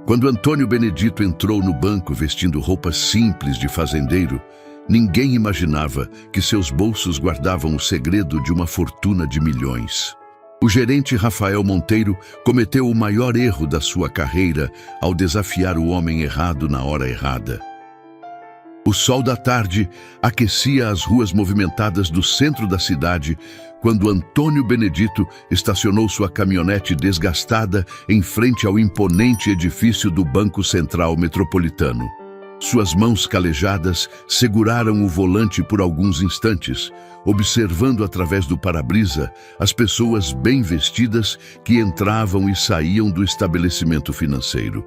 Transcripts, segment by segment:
Quando Antônio Benedito entrou no banco vestindo roupas simples de fazendeiro, ninguém imaginava que seus bolsos guardavam o segredo de uma fortuna de milhões. O gerente Rafael Monteiro cometeu o maior erro da sua carreira ao desafiar o homem errado na hora errada. O sol da tarde aquecia as ruas movimentadas do centro da cidade quando Antônio Benedito estacionou sua caminhonete desgastada em frente ao imponente edifício do Banco Central Metropolitano. Suas mãos calejadas seguraram o volante por alguns instantes, observando através do para-brisa as pessoas bem vestidas que entravam e saíam do estabelecimento financeiro.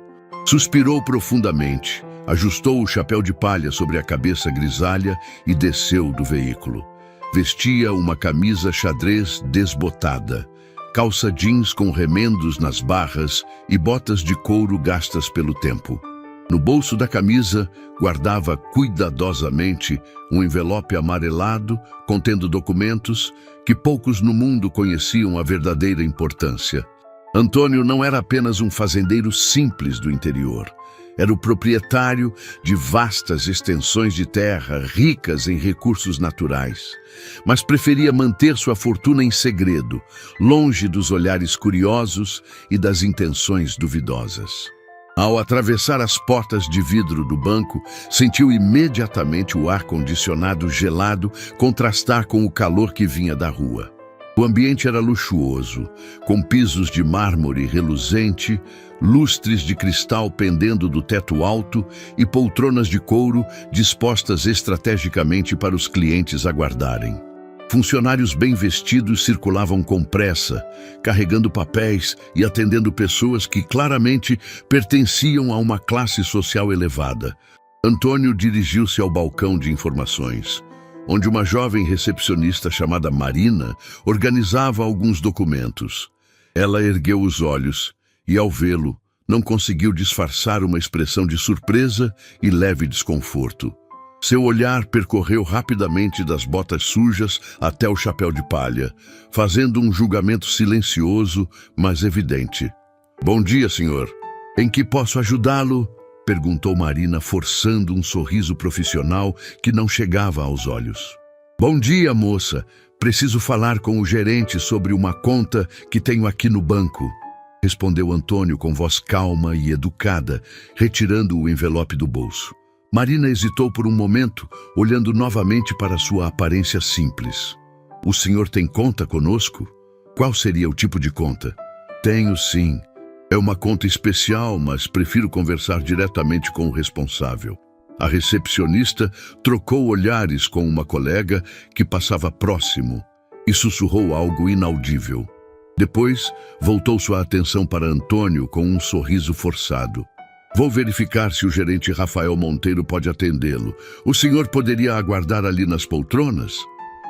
Suspirou profundamente, ajustou o chapéu de palha sobre a cabeça grisalha e desceu do veículo. Vestia uma camisa xadrez desbotada, calça jeans com remendos nas barras e botas de couro gastas pelo tempo. No bolso da camisa, guardava cuidadosamente um envelope amarelado contendo documentos que poucos no mundo conheciam a verdadeira importância. Antônio não era apenas um fazendeiro simples do interior. Era o proprietário de vastas extensões de terra ricas em recursos naturais, mas preferia manter sua fortuna em segredo, longe dos olhares curiosos e das intenções duvidosas. Ao atravessar as portas de vidro do banco, sentiu imediatamente o ar-condicionado gelado contrastar com o calor que vinha da rua. O ambiente era luxuoso, com pisos de mármore reluzente, lustres de cristal pendendo do teto alto e poltronas de couro dispostas estrategicamente para os clientes aguardarem. Funcionários bem vestidos circulavam com pressa, carregando papéis e atendendo pessoas que claramente pertenciam a uma classe social elevada. Antônio dirigiu-se ao balcão de informações, onde uma jovem recepcionista chamada Marina organizava alguns documentos. Ela ergueu os olhos e, ao vê-lo, não conseguiu disfarçar uma expressão de surpresa e leve desconforto. Seu olhar percorreu rapidamente das botas sujas até o chapéu de palha, fazendo um julgamento silencioso, mas evidente. "Bom dia, senhor. Em que posso ajudá-lo?" perguntou Marina, forçando um sorriso profissional que não chegava aos olhos. "Bom dia, moça. Preciso falar com o gerente sobre uma conta que tenho aqui no banco", respondeu Antônio com voz calma e educada, retirando o envelope do bolso. Marina hesitou por um momento, olhando novamente para sua aparência simples. "O senhor tem conta conosco? Qual seria o tipo de conta?" "Tenho sim. É uma conta especial, mas prefiro conversar diretamente com o responsável." A recepcionista trocou olhares com uma colega que passava próximo e sussurrou algo inaudível. Depois, voltou sua atenção para Antônio com um sorriso forçado. "Vou verificar se o gerente Rafael Monteiro pode atendê-lo. O senhor poderia aguardar ali nas poltronas?"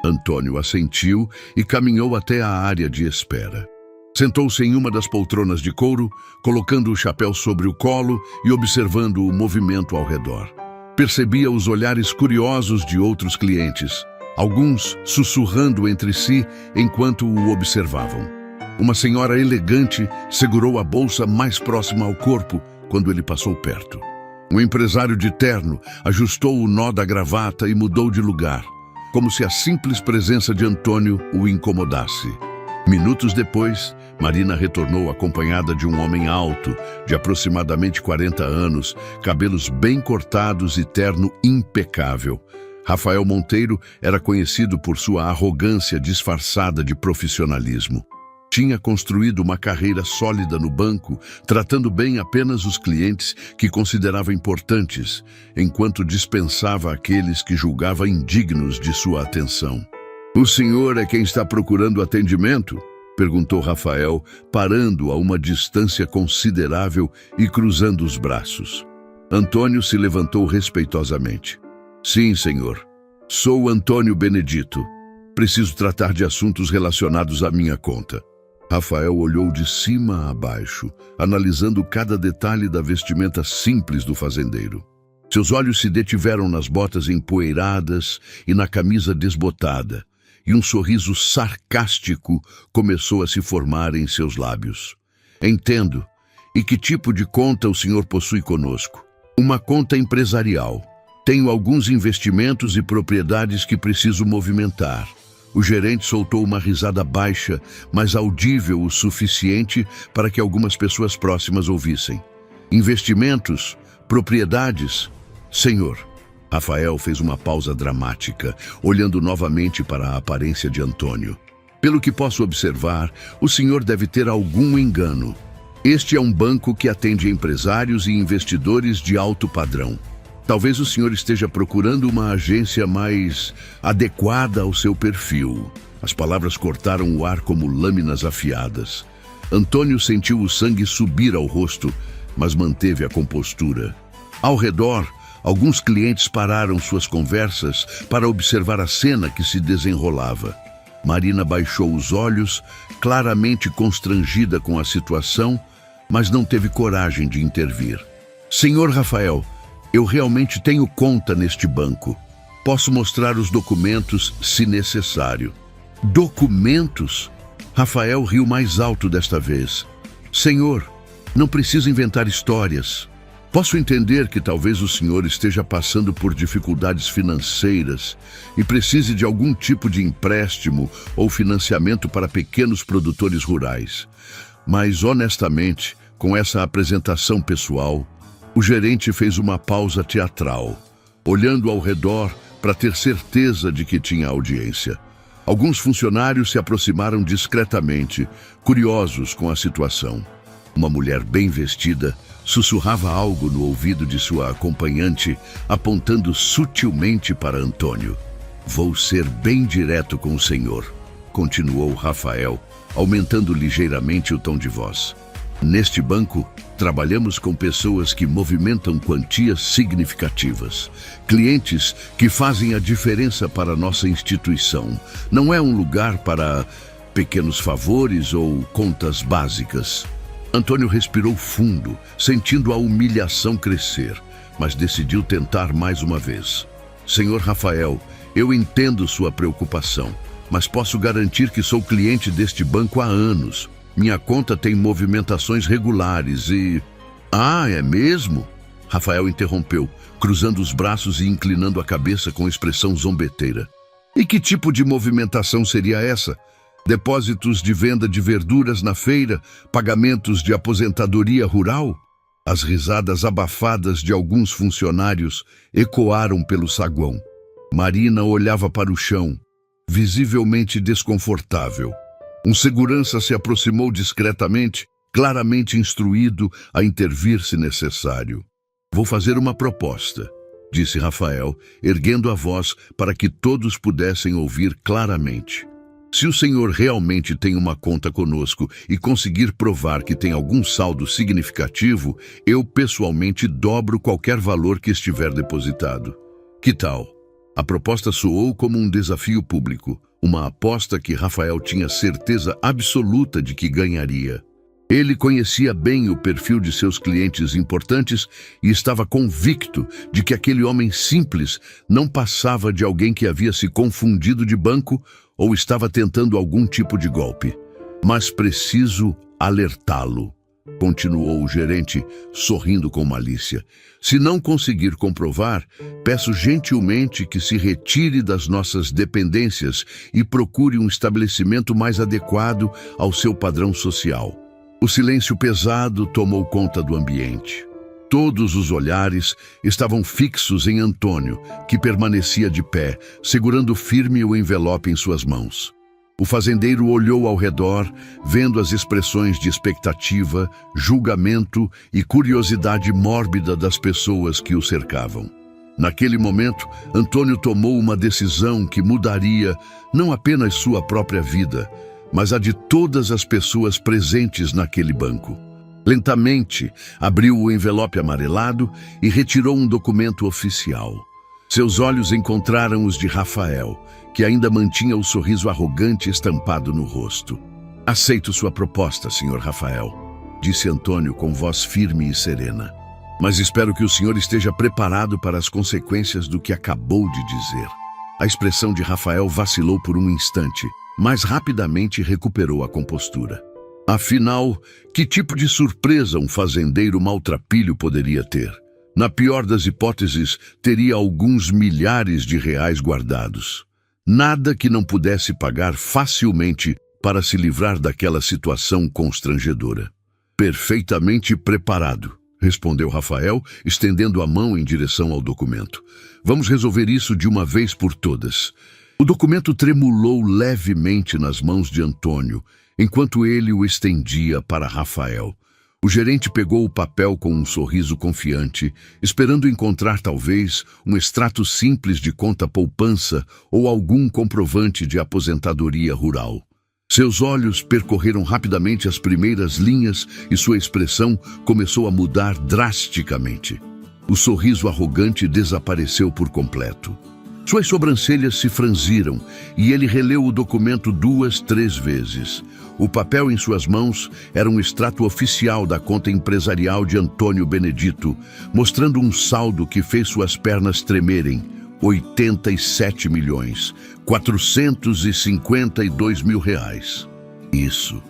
Antônio assentiu e caminhou até a área de espera. Sentou-se em uma das poltronas de couro, colocando o chapéu sobre o colo e observando o movimento ao redor. Percebia os olhares curiosos de outros clientes, alguns sussurrando entre si enquanto o observavam. Uma senhora elegante segurou a bolsa mais próxima ao corpo quando ele passou perto. Um empresário de terno ajustou o nó da gravata e mudou de lugar, como se a simples presença de Antônio o incomodasse. Minutos depois, Marina retornou acompanhada de um homem alto, de aproximadamente 40 anos, cabelos bem cortados e terno impecável. Rafael Monteiro era conhecido por sua arrogância disfarçada de profissionalismo. Tinha construído uma carreira sólida no banco, tratando bem apenas os clientes que considerava importantes, enquanto dispensava aqueles que julgava indignos de sua atenção. "O senhor é quem está procurando atendimento?" perguntou Rafael, parando a uma distância considerável e cruzando os braços. Antônio se levantou respeitosamente. "Sim, senhor. Sou Antônio Benedito. Preciso tratar de assuntos relacionados à minha conta." Rafael olhou de cima a baixo, analisando cada detalhe da vestimenta simples do fazendeiro. Seus olhos se detiveram nas botas empoeiradas e na camisa desbotada, e um sorriso sarcástico começou a se formar em seus lábios. "Entendo. E que tipo de conta o senhor possui conosco? Uma conta empresarial. Tenho alguns investimentos e propriedades que preciso movimentar. O gerente soltou uma risada baixa, mas audível o suficiente para que algumas pessoas próximas ouvissem. Investimentos? Propriedades? Senhor. Rafael fez uma pausa dramática, olhando novamente para a aparência de Antônio. Pelo que posso observar, o senhor deve ter algum engano. Este é um banco que atende empresários e investidores de alto padrão. Talvez o senhor esteja procurando uma agência mais adequada ao seu perfil. As palavras cortaram o ar como lâminas afiadas. Antônio sentiu o sangue subir ao rosto, mas manteve a compostura. Ao redor, alguns clientes pararam suas conversas para observar a cena que se desenrolava. Marina baixou os olhos, claramente constrangida com a situação, mas não teve coragem de intervir. Senhor Rafael, eu realmente tenho conta neste banco. Posso mostrar os documentos se necessário. Documentos? Rafael riu mais alto desta vez. Senhor, não precisa inventar histórias. Posso entender que talvez o senhor esteja passando por dificuldades financeiras e precise de algum tipo de empréstimo ou financiamento para pequenos produtores rurais. Mas, honestamente, com essa apresentação pessoal, o gerente fez uma pausa teatral, olhando ao redor para ter certeza de que tinha audiência. Alguns funcionários se aproximaram discretamente, curiosos com a situação. Uma mulher bem vestida sussurrava algo no ouvido de sua acompanhante, apontando sutilmente para Antônio. Vou ser bem direto com o senhor, continuou Rafael, aumentando ligeiramente o tom de voz. Neste banco, trabalhamos com pessoas que movimentam quantias significativas. Clientes que fazem a diferença para nossa instituição. Não é um lugar para pequenos favores ou contas básicas. Antônio respirou fundo, sentindo a humilhação crescer, mas decidiu tentar mais uma vez. Senhor Rafael, eu entendo sua preocupação, mas posso garantir que sou cliente deste banco há anos. Minha conta tem movimentações regulares e... Ah, é mesmo? Rafael interrompeu, cruzando os braços e inclinando a cabeça com expressão zombeteira. E que tipo de movimentação seria essa? Depósitos de venda de verduras na feira, pagamentos de aposentadoria rural? As risadas abafadas de alguns funcionários ecoaram pelo saguão. Marina olhava para o chão, visivelmente desconfortável. Um segurança se aproximou discretamente, claramente instruído a intervir se necessário. Vou fazer uma proposta, disse Rafael, erguendo a voz para que todos pudessem ouvir claramente. Se o senhor realmente tem uma conta conosco e conseguir provar que tem algum saldo significativo, eu pessoalmente dobro qualquer valor que estiver depositado. Que tal? A proposta soou como um desafio público, uma aposta que Rafael tinha certeza absoluta de que ganharia. Ele conhecia bem o perfil de seus clientes importantes e estava convicto de que aquele homem simples não passava de alguém que havia se confundido de banco ou estava tentando algum tipo de golpe. Mas preciso alertá-lo, continuou o gerente, sorrindo com malícia. Se não conseguir comprovar, peço gentilmente que se retire das nossas dependências e procure um estabelecimento mais adequado ao seu padrão social. O silêncio pesado tomou conta do ambiente. Todos os olhares estavam fixos em Antônio, que permanecia de pé, segurando firme o envelope em suas mãos. O fazendeiro olhou ao redor, vendo as expressões de expectativa, julgamento e curiosidade mórbida das pessoas que o cercavam. Naquele momento, Antônio tomou uma decisão que mudaria não apenas sua própria vida, mas a de todas as pessoas presentes naquele banco. Lentamente, abriu o envelope amarelado e retirou um documento oficial. Seus olhos encontraram os de Rafael, que ainda mantinha o sorriso arrogante estampado no rosto. Aceito sua proposta, senhor Rafael, disse Antônio com voz firme e serena. Mas espero que o senhor esteja preparado para as consequências do que acabou de dizer. A expressão de Rafael vacilou por um instante, mas rapidamente recuperou a compostura. Afinal, que tipo de surpresa um fazendeiro maltrapilho poderia ter? Na pior das hipóteses, teria alguns milhares de reais guardados. Nada que não pudesse pagar facilmente para se livrar daquela situação constrangedora. Perfeitamente preparado, respondeu Rafael, estendendo a mão em direção ao documento. Vamos resolver isso de uma vez por todas. O documento tremulou levemente nas mãos de Antônio, enquanto ele o estendia para Rafael. O gerente pegou o papel com um sorriso confiante, esperando encontrar talvez um extrato simples de conta-poupança ou algum comprovante de aposentadoria rural. Seus olhos percorreram rapidamente as primeiras linhas e sua expressão começou a mudar drasticamente. O sorriso arrogante desapareceu por completo. Suas sobrancelhas se franziram e ele releu o documento 2, 3 vezes. O papel em suas mãos era um extrato oficial da conta empresarial de Antônio Benedito, mostrando um saldo que fez suas pernas tremerem. 87.452.000 reais. Isso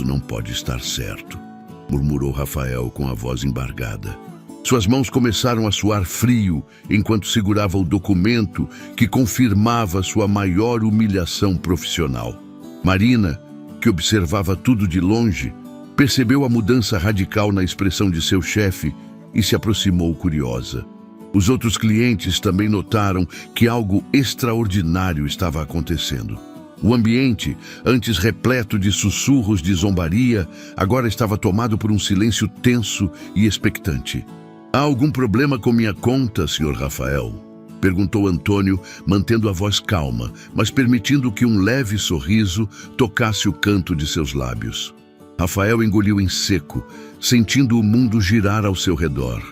não pode estar certo, murmurou Rafael com a voz embargada. Suas mãos começaram a suar frio enquanto segurava o documento que confirmava sua maior humilhação profissional. Marina, que observava tudo de longe, percebeu a mudança radical na expressão de seu chefe e se aproximou curiosa. Os outros clientes também notaram que algo extraordinário estava acontecendo. O ambiente, antes repleto de sussurros de zombaria, agora estava tomado por um silêncio tenso e expectante. Há algum problema com minha conta, Sr. Rafael? Perguntou Antônio, mantendo a voz calma, mas permitindo que um leve sorriso tocasse o canto de seus lábios. Rafael engoliu em seco, sentindo o mundo girar ao seu redor.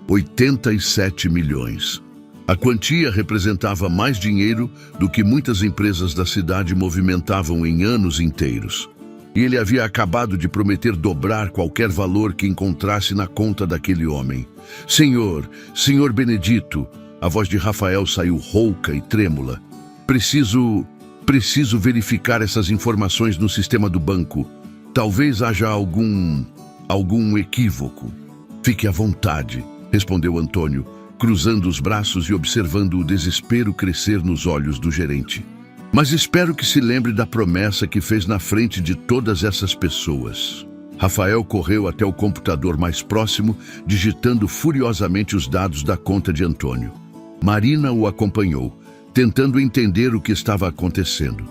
87 milhões. A quantia representava mais dinheiro do que muitas empresas da cidade movimentavam em anos inteiros. E ele havia acabado de prometer dobrar qualquer valor que encontrasse na conta daquele homem. Senhor Benedito, a voz de Rafael saiu rouca e trêmula. Preciso verificar essas informações no sistema do banco. Talvez haja algum equívoco. Fique à vontade, respondeu Antônio, cruzando os braços e observando o desespero crescer nos olhos do gerente. Mas espero que se lembre da promessa que fez na frente de todas essas pessoas. Rafael correu até o computador mais próximo, digitando furiosamente os dados da conta de Antônio. Marina o acompanhou, tentando entender o que estava acontecendo.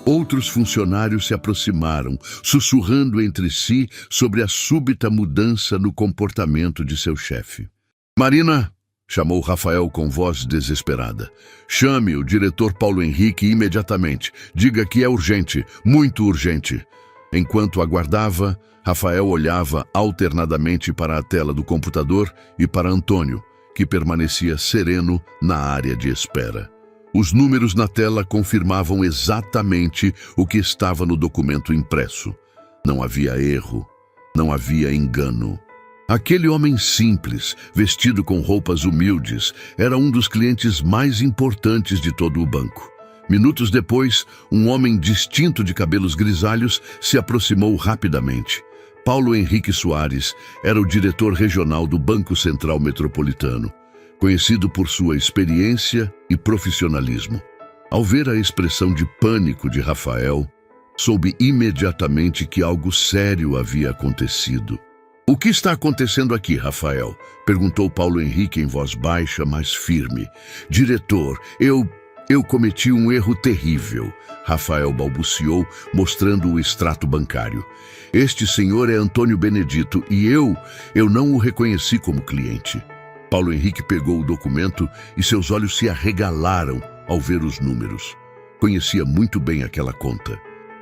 Outros funcionários se aproximaram, sussurrando entre si sobre a súbita mudança no comportamento de seu chefe. Marina, chamou Rafael com voz desesperada. Chame o diretor Paulo Henrique imediatamente. Diga que é urgente, muito urgente. Enquanto aguardava, Rafael olhava alternadamente para a tela do computador e para Antônio, que permanecia sereno na área de espera. Os números na tela confirmavam exatamente o que estava no documento impresso. Não havia erro, não havia engano. Aquele homem simples, vestido com roupas humildes, era um dos clientes mais importantes de todo o banco. Minutos depois, um homem distinto de cabelos grisalhos se aproximou rapidamente. Paulo Henrique Soares era o diretor regional do Banco Central Metropolitano, conhecido por sua experiência e profissionalismo. Ao ver a expressão de pânico de Rafael, soube imediatamente que algo sério havia acontecido. O que está acontecendo aqui, Rafael? Perguntou Paulo Henrique em voz baixa, mas firme. Diretor, eu cometi um erro terrível, Rafael balbuciou, mostrando o extrato bancário. Este senhor é Antônio Benedito e eu não o reconheci como cliente. Paulo Henrique pegou o documento e seus olhos se arregalaram ao ver os números. Conhecia muito bem aquela conta.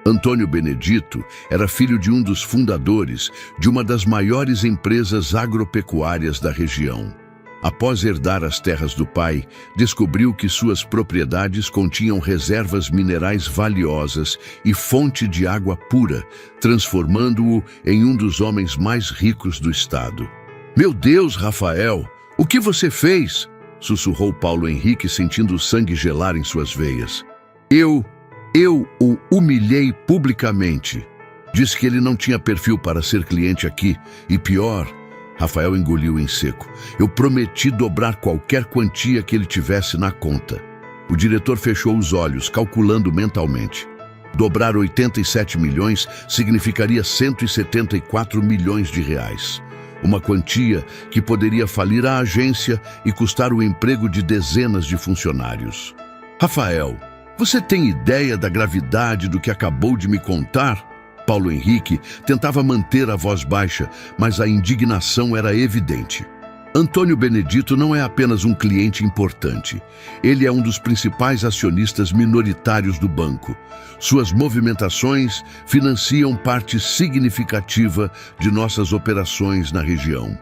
Antônio Benedito era filho de um dos fundadores de uma das maiores empresas agropecuárias da região. Após herdar as terras do pai, descobriu que suas propriedades continham reservas minerais valiosas e fonte de água pura, transformando-o em um dos homens mais ricos do estado. Meu Deus, Rafael, o que você fez? Sussurrou Paulo Henrique, sentindo o sangue gelar em suas veias. Eu o humilhei publicamente. Disse que ele não tinha perfil para ser cliente aqui. E pior, Rafael engoliu em seco. Eu prometi dobrar qualquer quantia que ele tivesse na conta. O diretor fechou os olhos, calculando mentalmente. Dobrar 87 milhões significaria 174 milhões de reais. Uma quantia que poderia falir a agência e custar o emprego de dezenas de funcionários. Rafael, você tem ideia da gravidade do que acabou de me contar? Paulo Henrique tentava manter a voz baixa, mas a indignação era evidente. Antônio Benedito não é apenas um cliente importante. Ele é um dos principais acionistas minoritários do banco. Suas movimentações financiam parte significativa de nossas operações na região.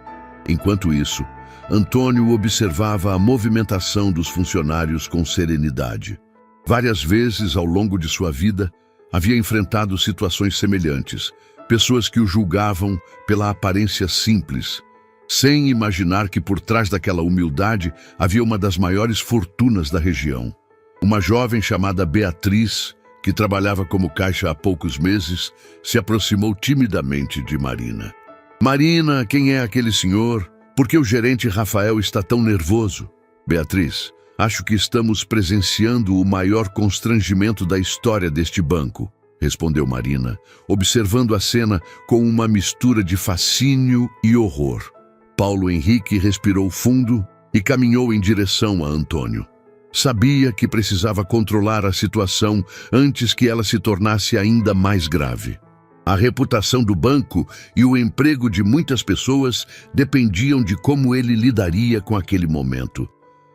Enquanto isso, Antônio observava a movimentação dos funcionários com serenidade. Várias vezes ao longo de sua vida, havia enfrentado situações semelhantes, pessoas que o julgavam pela aparência simples, sem imaginar que por trás daquela humildade havia uma das maiores fortunas da região. Uma jovem chamada Beatriz, que trabalhava como caixa há poucos meses, se aproximou timidamente de Marina. Marina, quem é aquele senhor? Por que o gerente Rafael está tão nervoso? Beatriz, acho que estamos presenciando o maior constrangimento da história deste banco, respondeu Marina, observando a cena com uma mistura de fascínio e horror. Paulo Henrique respirou fundo e caminhou em direção a Antônio. Sabia que precisava controlar a situação antes que ela se tornasse ainda mais grave. A reputação do banco e o emprego de muitas pessoas dependiam de como ele lidaria com aquele momento.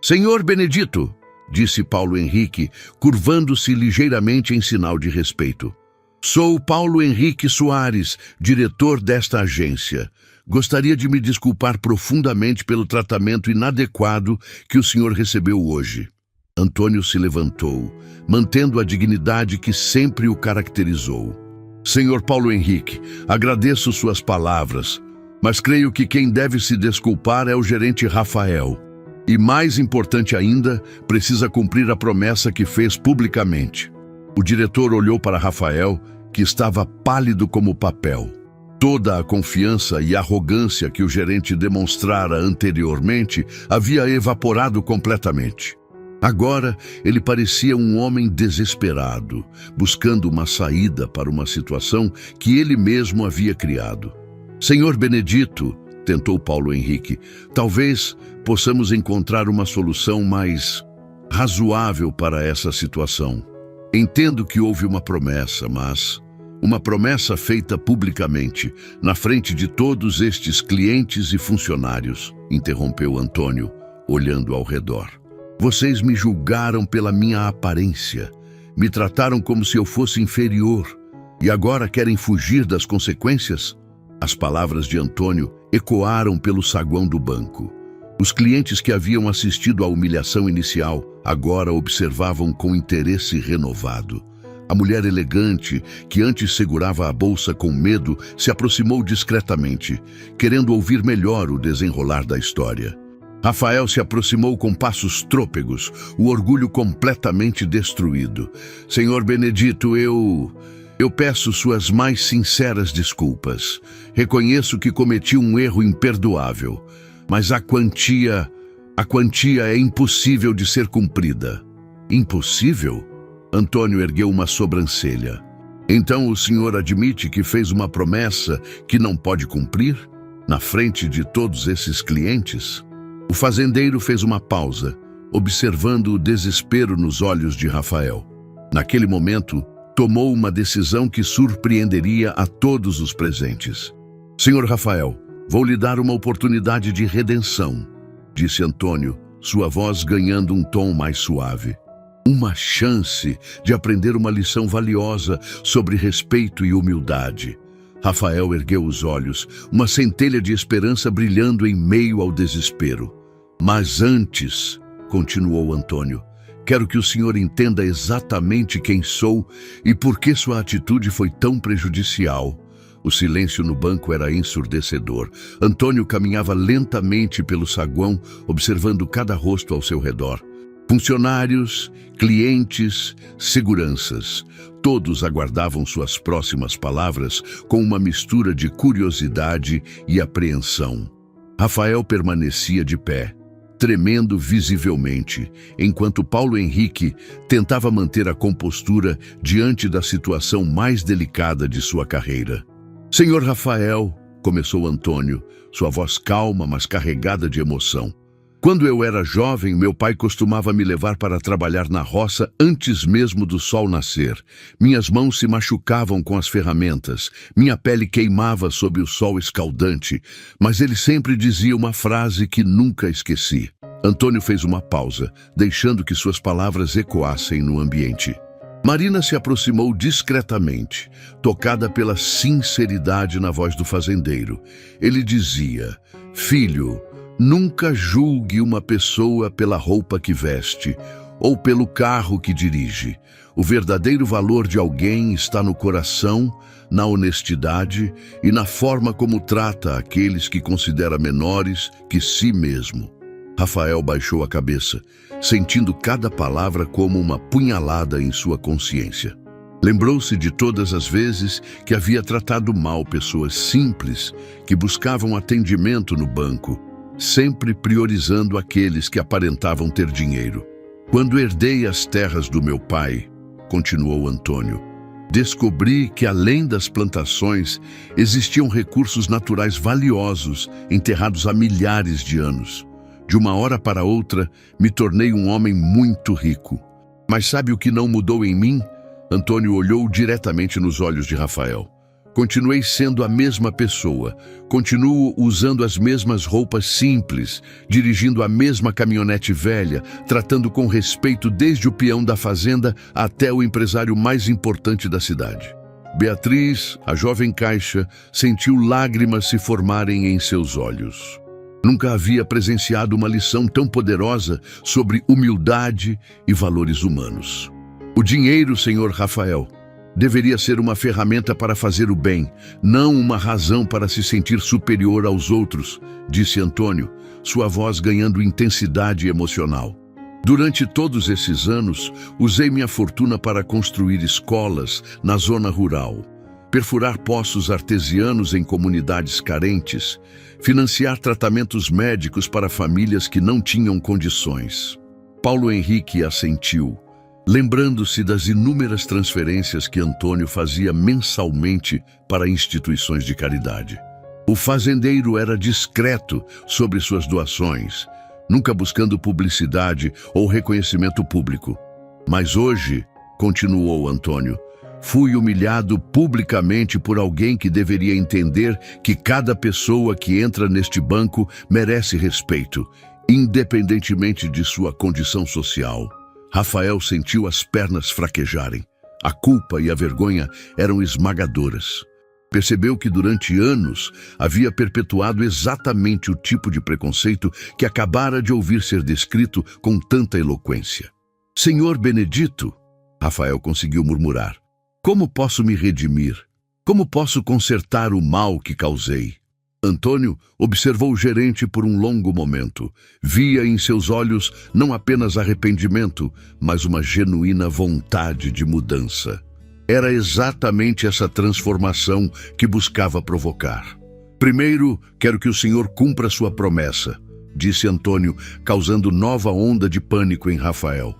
Senhor Benedito, disse Paulo Henrique, curvando-se ligeiramente em sinal de respeito. Sou Paulo Henrique Soares, diretor desta agência. Gostaria de me desculpar profundamente pelo tratamento inadequado que o senhor recebeu hoje. Antônio se levantou, mantendo a dignidade que sempre o caracterizou. Senhor Paulo Henrique, agradeço suas palavras, mas creio que quem deve se desculpar é o gerente Rafael. E mais importante ainda, precisa cumprir a promessa que fez publicamente. O diretor olhou para Rafael, que estava pálido como papel. Toda a confiança e arrogância que o gerente demonstrara anteriormente havia evaporado completamente. Agora, ele parecia um homem desesperado, buscando uma saída para uma situação que ele mesmo havia criado. Senhor Benedito, tentou Paulo Henrique, talvez possamos encontrar uma solução mais razoável para essa situação. Entendo que houve uma promessa, mas uma promessa feita publicamente, na frente de todos estes clientes e funcionários, interrompeu Antônio, olhando ao redor. Vocês me julgaram pela minha aparência, me trataram como se eu fosse inferior, e agora querem fugir das consequências? As palavras de Antônio ecoaram pelo saguão do banco. Os clientes que haviam assistido à humilhação inicial agora observavam com interesse renovado. A mulher elegante, que antes segurava a bolsa com medo, se aproximou discretamente, querendo ouvir melhor o desenrolar da história. Rafael se aproximou com passos trôpegos, o orgulho completamente destruído. Senhor Benedito, eu peço suas mais sinceras desculpas. Reconheço que cometi um erro imperdoável, mas a quantia é impossível de ser cumprida. Impossível? Antônio ergueu uma sobrancelha. Então o senhor admite que fez uma promessa que não pode cumprir? Na frente de todos esses clientes? O fazendeiro fez uma pausa, observando o desespero nos olhos de Rafael. Naquele momento, tomou uma decisão que surpreenderia a todos os presentes. Senhor Rafael, vou lhe dar uma oportunidade de redenção, disse Antônio, sua voz ganhando um tom mais suave. Uma chance de aprender uma lição valiosa sobre respeito e humildade. Rafael ergueu os olhos, uma centelha de esperança brilhando em meio ao desespero. Mas antes, continuou Antônio, quero que o senhor entenda exatamente quem sou e por que sua atitude foi tão prejudicial. O silêncio no banco era ensurdecedor. Antônio caminhava lentamente pelo saguão, observando cada rosto ao seu redor. Funcionários, clientes, seguranças, todos aguardavam suas próximas palavras com uma mistura de curiosidade e apreensão. Rafael permanecia de pé, tremendo visivelmente, enquanto Paulo Henrique tentava manter a compostura diante da situação mais delicada de sua carreira. "Senhor Rafael", começou Antônio, sua voz calma, mas carregada de emoção. "Quando eu era jovem, meu pai costumava me levar para trabalhar na roça antes mesmo do sol nascer. Minhas mãos se machucavam com as ferramentas, minha pele queimava sob o sol escaldante, mas ele sempre dizia uma frase que nunca esqueci." Antônio fez uma pausa, deixando que suas palavras ecoassem no ambiente. Marina se aproximou discretamente, tocada pela sinceridade na voz do fazendeiro. Ele dizia: "Filho, nunca julgue uma pessoa pela roupa que veste ou pelo carro que dirige. O verdadeiro valor de alguém está no coração, na honestidade e na forma como trata aqueles que considera menores que si mesmo." Rafael baixou a cabeça, sentindo cada palavra como uma punhalada em sua consciência. Lembrou-se de todas as vezes que havia tratado mal pessoas simples que buscavam atendimento no banco, sempre priorizando aqueles que aparentavam ter dinheiro. "Quando herdei as terras do meu pai", continuou Antônio, "descobri que além das plantações existiam recursos naturais valiosos enterrados há milhares de anos. De uma hora para outra, me tornei um homem muito rico. Mas sabe o que não mudou em mim?" Antônio olhou diretamente nos olhos de Rafael. "Continuei sendo a mesma pessoa. Continuo usando as mesmas roupas simples, dirigindo a mesma caminhonete velha, tratando com respeito desde o peão da fazenda até o empresário mais importante da cidade." Beatriz, a jovem caixa, sentiu lágrimas se formarem em seus olhos. Nunca havia presenciado uma lição tão poderosa sobre humildade e valores humanos. "O dinheiro, senhor Rafael, deveria ser uma ferramenta para fazer o bem, não uma razão para se sentir superior aos outros", disse Antônio, sua voz ganhando intensidade emocional. "Durante todos esses anos, usei minha fortuna para construir escolas na zona rural, perfurar poços artesianos em comunidades carentes, financiar tratamentos médicos para famílias que não tinham condições." Paulo Henrique assentiu, lembrando-se das inúmeras transferências que Antônio fazia mensalmente para instituições de caridade. O fazendeiro era discreto sobre suas doações, nunca buscando publicidade ou reconhecimento público. "Mas hoje", continuou Antônio, "fui humilhado publicamente por alguém que deveria entender que cada pessoa que entra neste banco merece respeito, independentemente de sua condição social." Rafael sentiu as pernas fraquejarem. A culpa e a vergonha eram esmagadoras. Percebeu que durante anos havia perpetuado exatamente o tipo de preconceito que acabara de ouvir ser descrito com tanta eloquência. "Senhor Benedito", Rafael conseguiu murmurar, "como posso me redimir? Como posso consertar o mal que causei?" Antônio observou o gerente por um longo momento. Via em seus olhos não apenas arrependimento, mas uma genuína vontade de mudança. Era exatamente essa transformação que buscava provocar. "Primeiro, quero que o senhor cumpra sua promessa", disse Antônio, causando nova onda de pânico em Rafael.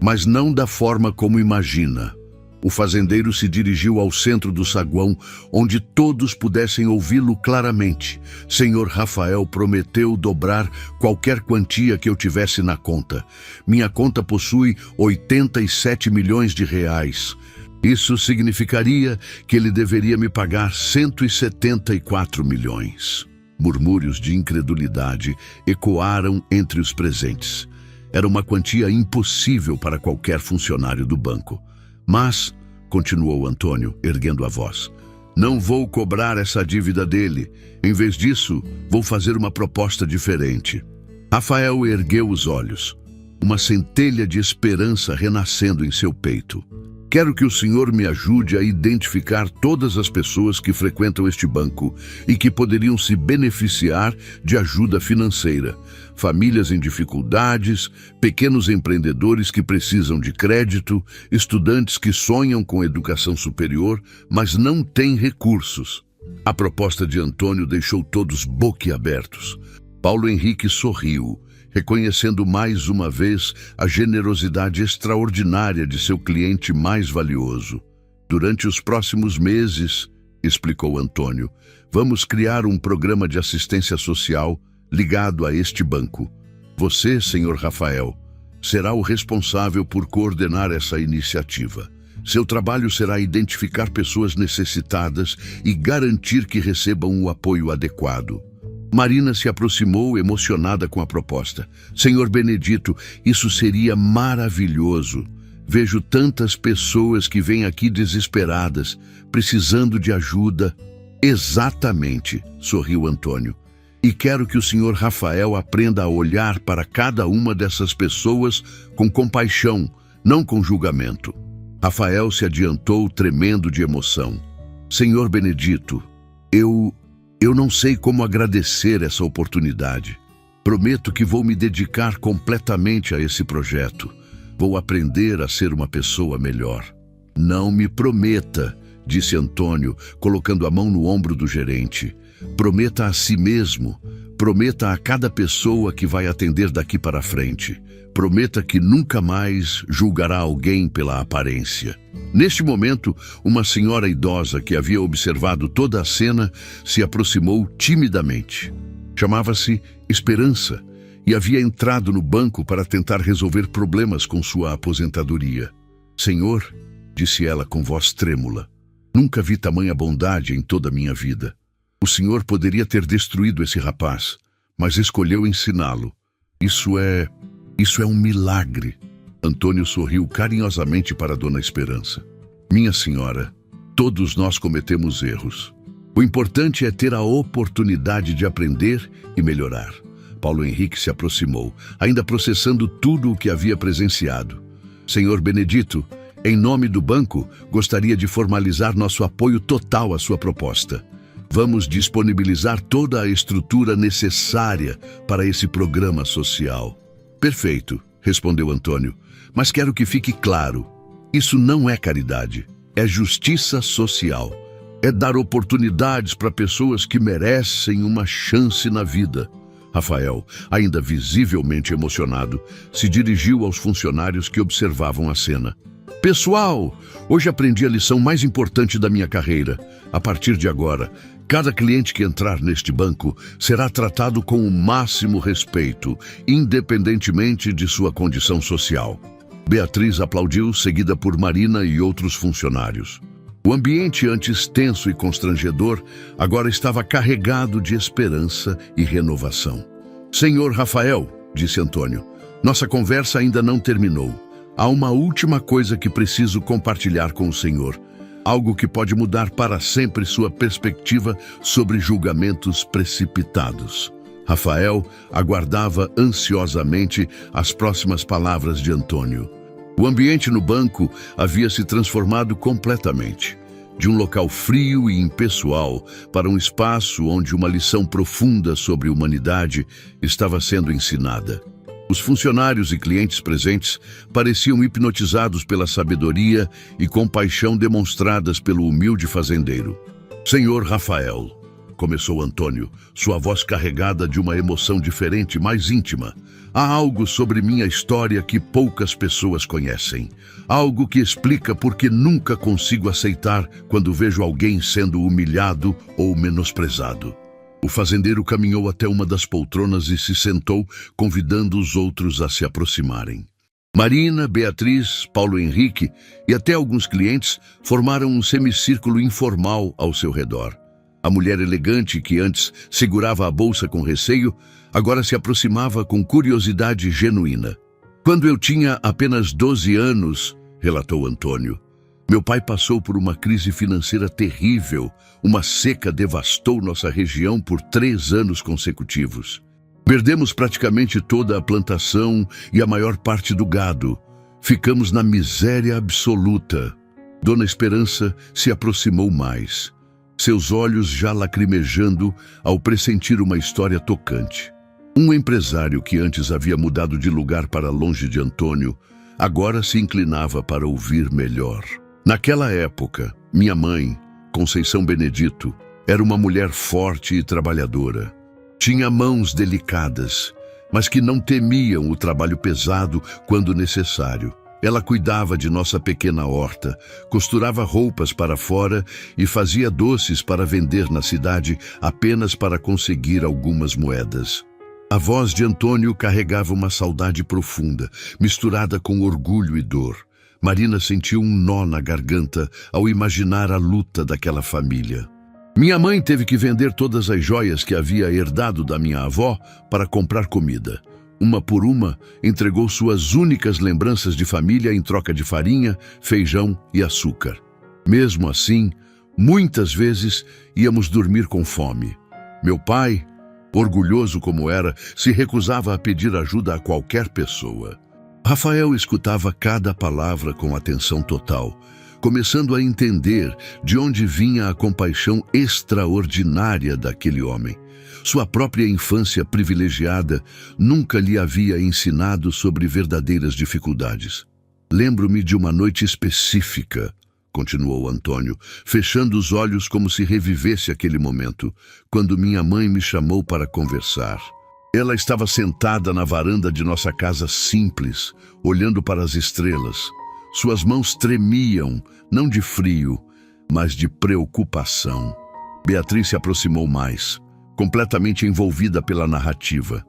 "Mas não da forma como imagina." O fazendeiro se dirigiu ao centro do saguão, onde todos pudessem ouvi-lo claramente. "Senhor Rafael prometeu dobrar qualquer quantia que eu tivesse na conta. Minha conta possui 87 milhões de reais. Isso significaria que ele deveria me pagar 174 milhões. Murmúrios de incredulidade ecoaram entre os presentes. Era uma quantia impossível para qualquer funcionário do banco. "Mas", continuou Antônio, erguendo a voz, "não vou cobrar essa dívida dele. Em vez disso, vou fazer uma proposta diferente." Rafael ergueu os olhos, uma centelha de esperança renascendo em seu peito. Quero que o senhor me ajude a identificar todas as pessoas que frequentam este banco e que poderiam se beneficiar de ajuda financeira. Famílias em dificuldades, pequenos empreendedores que precisam de crédito, estudantes que sonham com educação superior, mas não têm recursos. A proposta de Antônio deixou todos boquiabertos. Paulo Henrique sorriu, reconhecendo mais uma vez a generosidade extraordinária de seu cliente mais valioso. Durante os próximos meses, explicou Antônio, vamos criar um programa de assistência social ligado a este banco. Você, senhor Rafael, será o responsável por coordenar essa iniciativa. Seu trabalho será identificar pessoas necessitadas e garantir que recebam o apoio adequado. Marina se aproximou, emocionada com a proposta. Senhor Benedito, isso seria maravilhoso. Vejo tantas pessoas que vêm aqui desesperadas, precisando de ajuda. Exatamente, sorriu Antônio. E quero que o senhor Rafael aprenda a olhar para cada uma dessas pessoas com compaixão, não com julgamento. Rafael se adiantou, tremendo de emoção. Senhor Benedito, eu não sei como agradecer essa oportunidade. Prometo que vou me dedicar completamente a esse projeto. Vou aprender a ser uma pessoa melhor. Não me prometa, disse Antônio, colocando a mão no ombro do gerente. Prometa a si mesmo. Prometa a cada pessoa que vai atender daqui para frente. Prometa que nunca mais julgará alguém pela aparência. Neste momento, uma senhora idosa que havia observado toda a cena se aproximou timidamente. Chamava-se Esperança e havia entrado no banco para tentar resolver problemas com sua aposentadoria. Senhor, disse ela com voz trêmula, nunca vi tamanha bondade em toda a minha vida. O senhor poderia ter destruído esse rapaz, mas escolheu ensiná-lo. Isso é um milagre. Antônio sorriu carinhosamente para Dona Esperança. Minha senhora, todos nós cometemos erros. O importante é ter a oportunidade de aprender e melhorar. Paulo Henrique se aproximou, ainda processando tudo o que havia presenciado. Senhor Benedito, em nome do banco, gostaria de formalizar nosso apoio total à sua proposta. Vamos disponibilizar toda a estrutura necessária para esse programa social. Perfeito, respondeu Antônio, mas quero que fique claro, isso não é caridade, é justiça social. É dar oportunidades para pessoas que merecem uma chance na vida. Rafael, ainda visivelmente emocionado, se dirigiu aos funcionários que observavam a cena. Pessoal, hoje aprendi a lição mais importante da minha carreira. A partir de agora, cada cliente que entrar neste banco será tratado com o máximo respeito, independentemente de sua condição social. Beatriz aplaudiu, seguida por Marina e outros funcionários. O ambiente antes tenso e constrangedor agora estava carregado de esperança e renovação. Senhor Rafael, disse Antônio, nossa conversa ainda não terminou. Há uma última coisa que preciso compartilhar com o senhor. Algo que pode mudar para sempre sua perspectiva sobre julgamentos precipitados. Rafael aguardava ansiosamente as próximas palavras de Antônio. O ambiente no banco havia se transformado completamente. De um local frio e impessoal para um espaço onde uma lição profunda sobre humanidade estava sendo ensinada. Os funcionários e clientes presentes pareciam hipnotizados pela sabedoria e compaixão demonstradas pelo humilde fazendeiro. Senhor Rafael, começou Antônio, sua voz carregada de uma emoção diferente, mais íntima. Há algo sobre minha história que poucas pessoas conhecem. Algo que explica por que nunca consigo aceitar quando vejo alguém sendo humilhado ou menosprezado. O fazendeiro caminhou até uma das poltronas e se sentou, convidando os outros a se aproximarem. Marina, Beatriz, Paulo Henrique e até alguns clientes formaram um semicírculo informal ao seu redor. A mulher elegante, que antes segurava a bolsa com receio, agora se aproximava com curiosidade genuína. Quando eu tinha apenas 12 anos, relatou Antônio, meu pai passou por uma crise financeira terrível. Uma seca devastou nossa região por 3 anos consecutivos. Perdemos praticamente toda a plantação e a maior parte do gado. Ficamos na miséria absoluta. Dona Esperança se aproximou mais, seus olhos já lacrimejando ao pressentir uma história tocante. Um empresário que antes havia mudado de lugar para longe de Antônio, agora se inclinava para ouvir melhor. Naquela época, minha mãe, Conceição Benedito, era uma mulher forte e trabalhadora. Tinha mãos delicadas, mas que não temiam o trabalho pesado quando necessário. Ela cuidava de nossa pequena horta, costurava roupas para fora e fazia doces para vender na cidade apenas para conseguir algumas moedas. A voz de Antônio carregava uma saudade profunda, misturada com orgulho e dor. Marina sentiu um nó na garganta ao imaginar a luta daquela família. Minha mãe teve que vender todas as joias que havia herdado da minha avó para comprar comida. Uma por uma, entregou suas únicas lembranças de família em troca de farinha, feijão e açúcar. Mesmo assim, muitas vezes íamos dormir com fome. Meu pai, orgulhoso como era, se recusava a pedir ajuda a qualquer pessoa. Rafael escutava cada palavra com atenção total, começando a entender de onde vinha a compaixão extraordinária daquele homem. Sua própria infância privilegiada nunca lhe havia ensinado sobre verdadeiras dificuldades. Lembro-me de uma noite específica, continuou Antônio, fechando os olhos como se revivesse aquele momento, quando minha mãe me chamou para conversar. Ela estava sentada na varanda de nossa casa simples, olhando para as estrelas. Suas mãos tremiam, não de frio, mas de preocupação. Beatriz se aproximou mais, completamente envolvida pela narrativa.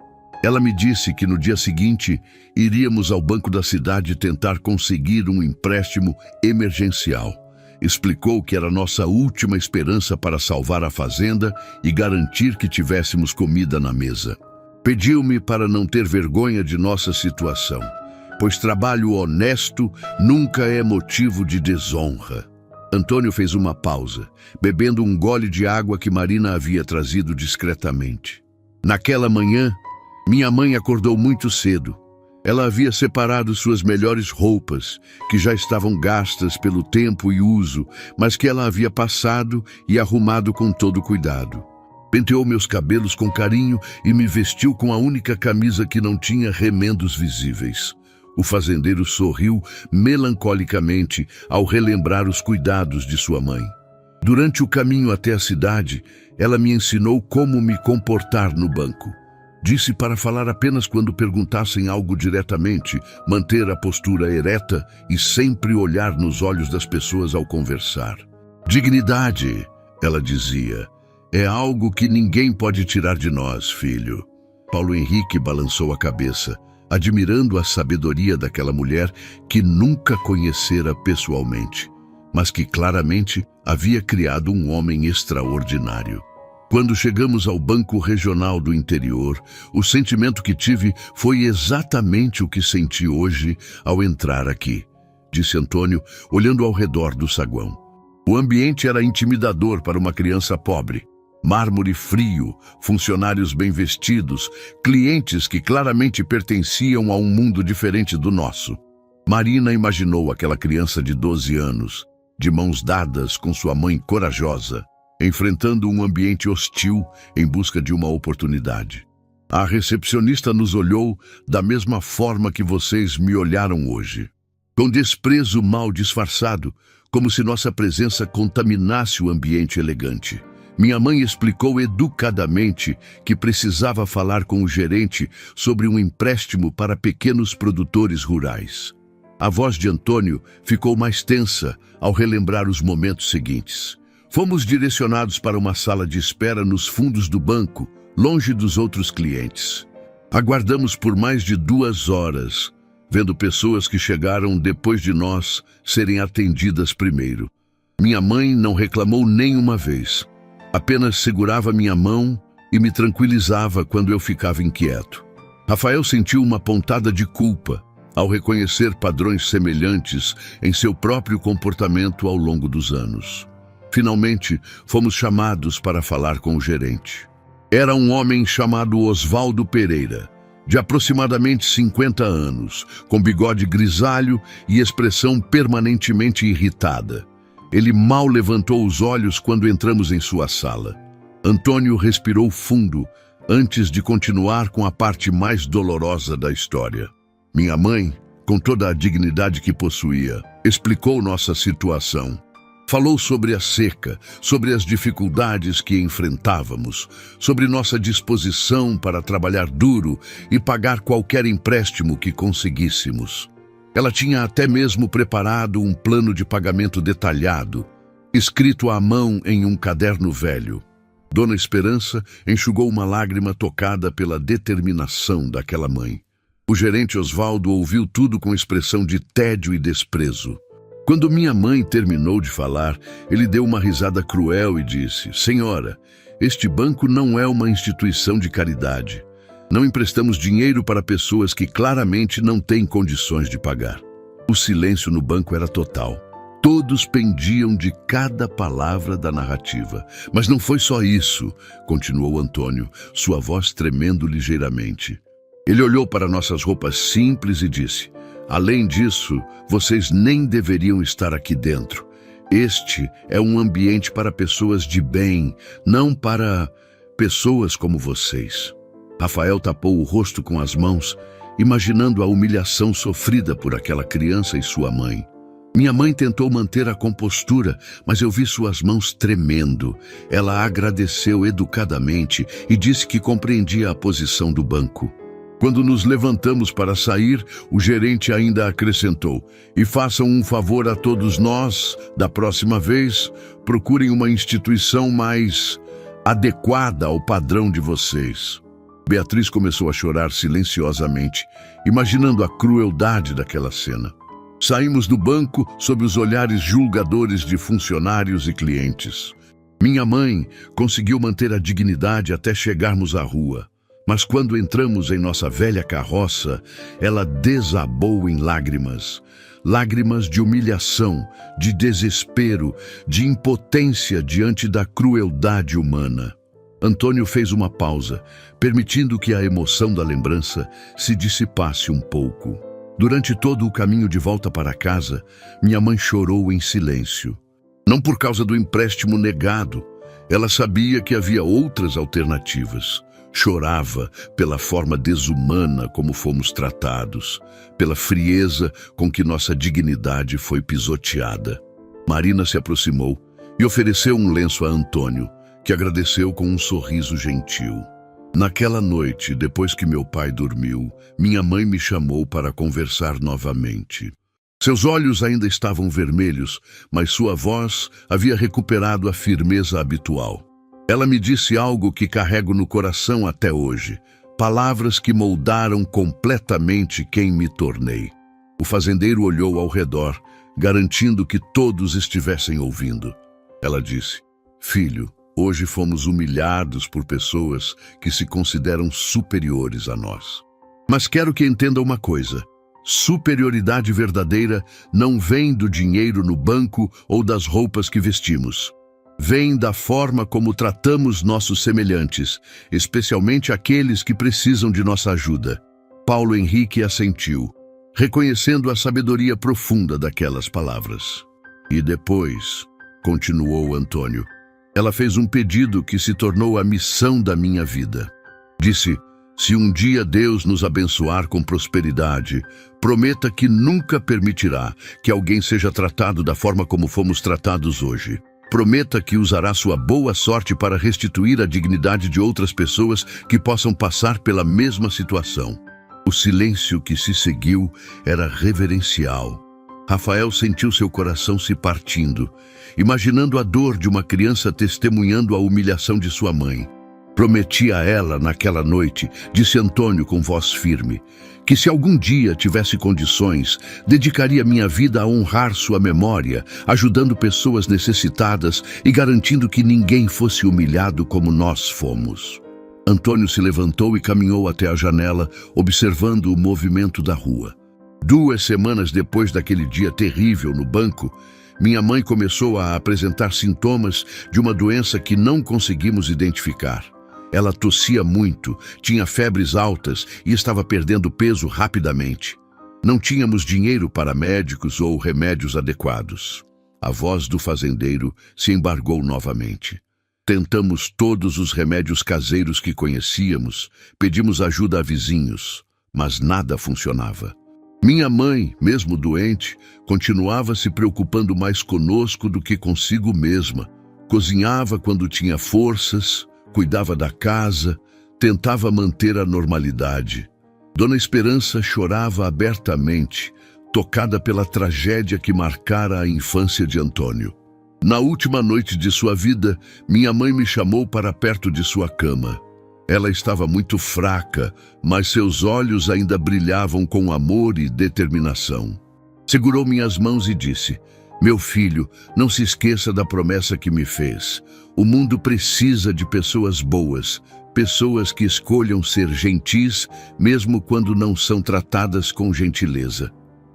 Ela me disse que no dia seguinte iríamos ao banco da cidade tentar conseguir um empréstimo emergencial. Explicou que era nossa última esperança para salvar a fazenda e garantir que tivéssemos comida na mesa. Pediu-me para não ter vergonha de nossa situação, pois trabalho honesto nunca é motivo de desonra. Antônio fez uma pausa, bebendo um gole de água que Marina havia trazido discretamente. Naquela manhã, minha mãe acordou muito cedo. Ela havia separado suas melhores roupas, que já estavam gastas pelo tempo e uso, mas que ela havia passado e arrumado com todo cuidado. Penteou meus cabelos com carinho e me vestiu com a única camisa que não tinha remendos visíveis. O fazendeiro sorriu melancolicamente ao relembrar os cuidados de sua mãe. Durante o caminho até a cidade, ela me ensinou como me comportar no banco. Disse para falar apenas quando perguntassem algo diretamente, manter a postura ereta e sempre olhar nos olhos das pessoas ao conversar. Dignidade, ela dizia, é algo que ninguém pode tirar de nós, filho. Paulo Henrique balançou a cabeça, admirando a sabedoria daquela mulher que nunca conhecera pessoalmente, mas que claramente havia criado um homem extraordinário. Quando chegamos ao Banco Regional do Interior, o sentimento que tive foi exatamente o que senti hoje ao entrar aqui, disse Antônio, olhando ao redor do saguão. O ambiente era intimidador para uma criança pobre. Mármore frio, funcionários bem vestidos, clientes que claramente pertenciam a um mundo diferente do nosso. Marina imaginou aquela criança de 12 anos, de mãos dadas com sua mãe corajosa, enfrentando um ambiente hostil em busca de uma oportunidade. A recepcionista nos olhou da mesma forma que vocês me olharam hoje, com desprezo mal disfarçado, como se nossa presença contaminasse o ambiente elegante. Minha mãe explicou educadamente que precisava falar com o gerente sobre um empréstimo para pequenos produtores rurais. A voz de Antônio ficou mais tensa ao relembrar os momentos seguintes. Fomos direcionados para uma sala de espera nos fundos do banco, longe dos outros clientes. Aguardamos por mais de 2 horas, vendo pessoas que chegaram depois de nós serem atendidas primeiro. Minha mãe não reclamou nenhuma vez. Apenas segurava minha mão e me tranquilizava quando eu ficava inquieto. Rafael sentiu uma pontada de culpa ao reconhecer padrões semelhantes em seu próprio comportamento ao longo dos anos. Finalmente, fomos chamados para falar com o gerente. Era um homem chamado Osvaldo Pereira, de aproximadamente 50 anos, com bigode grisalho e expressão permanentemente irritada. Ele mal levantou os olhos quando entramos em sua sala. Antônio respirou fundo antes de continuar com a parte mais dolorosa da história. Minha mãe, com toda a dignidade que possuía, explicou nossa situação. Falou sobre a seca, sobre as dificuldades que enfrentávamos, sobre nossa disposição para trabalhar duro e pagar qualquer empréstimo que conseguíssemos. Ela tinha até mesmo preparado um plano de pagamento detalhado, escrito à mão em um caderno velho. Dona Esperança enxugou uma lágrima tocada pela determinação daquela mãe. O gerente Osvaldo ouviu tudo com expressão de tédio e desprezo. Quando minha mãe terminou de falar, ele deu uma risada cruel e disse: "Senhora, este banco não é uma instituição de caridade. Não emprestamos dinheiro para pessoas que claramente não têm condições de pagar." O silêncio no banco era total. Todos pendiam de cada palavra da narrativa. "Mas não foi só isso", continuou Antônio, sua voz tremendo ligeiramente. Ele olhou para nossas roupas simples e disse: "Além disso, vocês nem deveriam estar aqui dentro. Este é um ambiente para pessoas de bem, não para pessoas como vocês." Rafael tapou o rosto com as mãos, imaginando a humilhação sofrida por aquela criança e sua mãe. Minha mãe tentou manter a compostura, mas eu vi suas mãos tremendo. Ela agradeceu educadamente e disse que compreendia a posição do banco. Quando nos levantamos para sair, o gerente ainda acrescentou: "E façam um favor a todos nós, da próxima vez, procurem uma instituição mais adequada ao padrão de vocês." Beatriz começou a chorar silenciosamente, imaginando a crueldade daquela cena. Saímos do banco sob os olhares julgadores de funcionários e clientes. Minha mãe conseguiu manter a dignidade até chegarmos à rua. Mas quando entramos em nossa velha carroça, ela desabou em lágrimas. Lágrimas de humilhação, de desespero, de impotência diante da crueldade humana. Antônio fez uma pausa, permitindo que a emoção da lembrança se dissipasse um pouco. Durante todo o caminho de volta para casa, minha mãe chorou em silêncio. Não por causa do empréstimo negado. Ela sabia que havia outras alternativas. Chorava pela forma desumana como fomos tratados, pela frieza com que nossa dignidade foi pisoteada. Marina se aproximou e ofereceu um lenço a Antônio, que agradeceu com um sorriso gentil. Naquela noite, depois que meu pai dormiu, minha mãe me chamou para conversar novamente. Seus olhos ainda estavam vermelhos, mas sua voz havia recuperado a firmeza habitual. Ela me disse algo que carrego no coração até hoje, palavras que moldaram completamente quem me tornei. O fazendeiro olhou ao redor, garantindo que todos estivessem ouvindo. Ela disse: "Filho, hoje fomos humilhados por pessoas que se consideram superiores a nós. Mas quero que entenda uma coisa: superioridade verdadeira não vem do dinheiro no banco ou das roupas que vestimos. Vem da forma como tratamos nossos semelhantes, especialmente aqueles que precisam de nossa ajuda." Paulo Henrique assentiu, reconhecendo a sabedoria profunda daquelas palavras. "E depois", continuou Antônio, "ela fez um pedido que se tornou a missão da minha vida. Disse: se um dia Deus nos abençoar com prosperidade, prometa que nunca permitirá que alguém seja tratado da forma como fomos tratados hoje. Prometa que usará sua boa sorte para restituir a dignidade de outras pessoas que possam passar pela mesma situação." O silêncio que se seguiu era reverencial. Rafael sentiu seu coração se partindo, imaginando a dor de uma criança testemunhando a humilhação de sua mãe. "Prometi a ela naquela noite", disse Antônio com voz firme, "que se algum dia tivesse condições, dedicaria minha vida a honrar sua memória, ajudando pessoas necessitadas e garantindo que ninguém fosse humilhado como nós fomos." Antônio se levantou e caminhou até a janela, observando o movimento da rua. 2 semanas depois daquele dia terrível no banco, minha mãe começou a apresentar sintomas de uma doença que não conseguimos identificar. Ela tossia muito, tinha febres altas e estava perdendo peso rapidamente. Não tínhamos dinheiro para médicos ou remédios adequados. A voz do fazendeiro se embargou novamente. Tentamos todos os remédios caseiros que conhecíamos, pedimos ajuda a vizinhos, mas nada funcionava. Minha mãe, mesmo doente, continuava se preocupando mais conosco do que consigo mesma. Cozinhava quando tinha forças, cuidava da casa, tentava manter a normalidade. Dona Esperança chorava abertamente, tocada pela tragédia que marcara a infância de Antônio. Na última noite de sua vida, minha mãe me chamou para perto de sua cama. Ela estava muito fraca, mas seus olhos ainda brilhavam com amor e determinação. Segurou minhas mãos e disse: "Meu filho, não se esqueça da promessa que me fez. O mundo precisa de pessoas boas, pessoas que escolham ser gentis, mesmo quando não são tratadas com gentileza."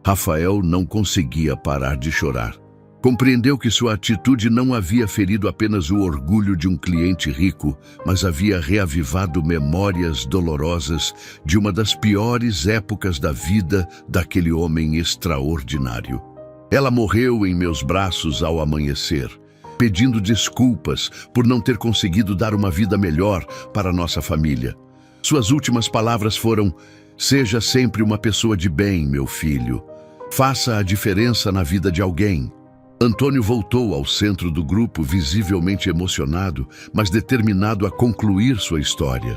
Rafael não conseguia parar de chorar. Compreendeu que sua atitude não havia ferido apenas o orgulho de um cliente rico, mas havia reavivado memórias dolorosas de uma das piores épocas da vida daquele homem extraordinário. Ela morreu em meus braços ao amanhecer, pedindo desculpas por não ter conseguido dar uma vida melhor para nossa família. Suas últimas palavras foram: "Seja sempre uma pessoa de bem, meu filho. Faça a diferença na vida de alguém." Antônio voltou ao centro do grupo, visivelmente emocionado, mas determinado a concluir sua história.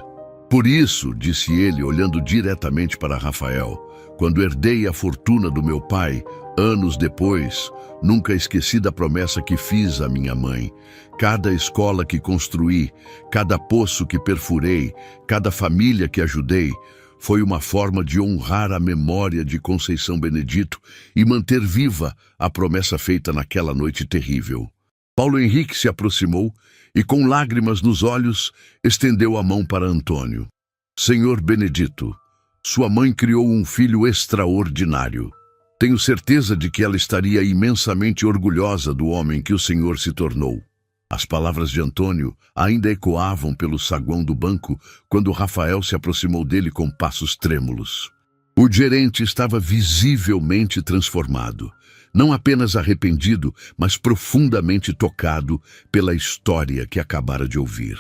"Por isso", disse ele, olhando diretamente para Rafael, "quando herdei a fortuna do meu pai, anos depois, nunca esqueci da promessa que fiz à minha mãe. Cada escola que construí, cada poço que perfurei, cada família que ajudei, foi uma forma de honrar a memória de Conceição Benedito e manter viva a promessa feita naquela noite terrível." Paulo Henrique se aproximou e, com lágrimas nos olhos, estendeu a mão para Antônio. "Senhor Benedito, sua mãe criou um filho extraordinário. Tenho certeza de que ela estaria imensamente orgulhosa do homem que o senhor se tornou." As palavras de Antônio ainda ecoavam pelo saguão do banco quando Rafael se aproximou dele com passos trêmulos. O gerente estava visivelmente transformado, não apenas arrependido, mas profundamente tocado pela história que acabara de ouvir.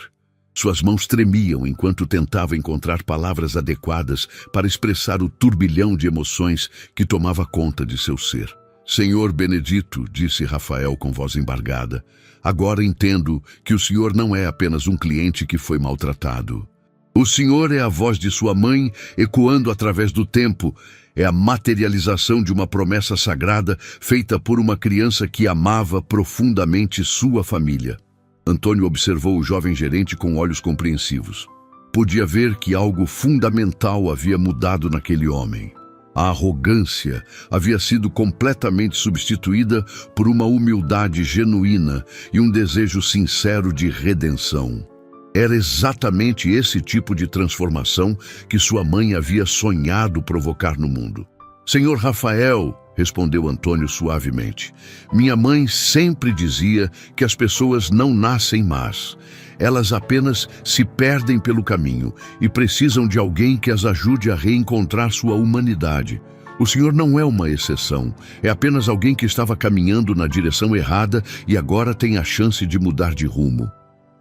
Suas mãos tremiam enquanto tentava encontrar palavras adequadas para expressar o turbilhão de emoções que tomava conta de seu ser. "Senhor Benedito", disse Rafael com voz embargada, "agora entendo que o senhor não é apenas um cliente que foi maltratado. O senhor é a voz de sua mãe ecoando através do tempo, é a materialização de uma promessa sagrada feita por uma criança que amava profundamente sua família." Antônio observou o jovem gerente com olhos compreensivos. Podia ver que algo fundamental havia mudado naquele homem. A arrogância havia sido completamente substituída por uma humildade genuína e um desejo sincero de redenção. Era exatamente esse tipo de transformação que sua mãe havia sonhado provocar no mundo. "Senhor Rafael", respondeu Antônio suavemente, "minha mãe sempre dizia que as pessoas não nascem más. Elas apenas se perdem pelo caminho e precisam de alguém que as ajude a reencontrar sua humanidade. O senhor não é uma exceção, é apenas alguém que estava caminhando na direção errada e agora tem a chance de mudar de rumo."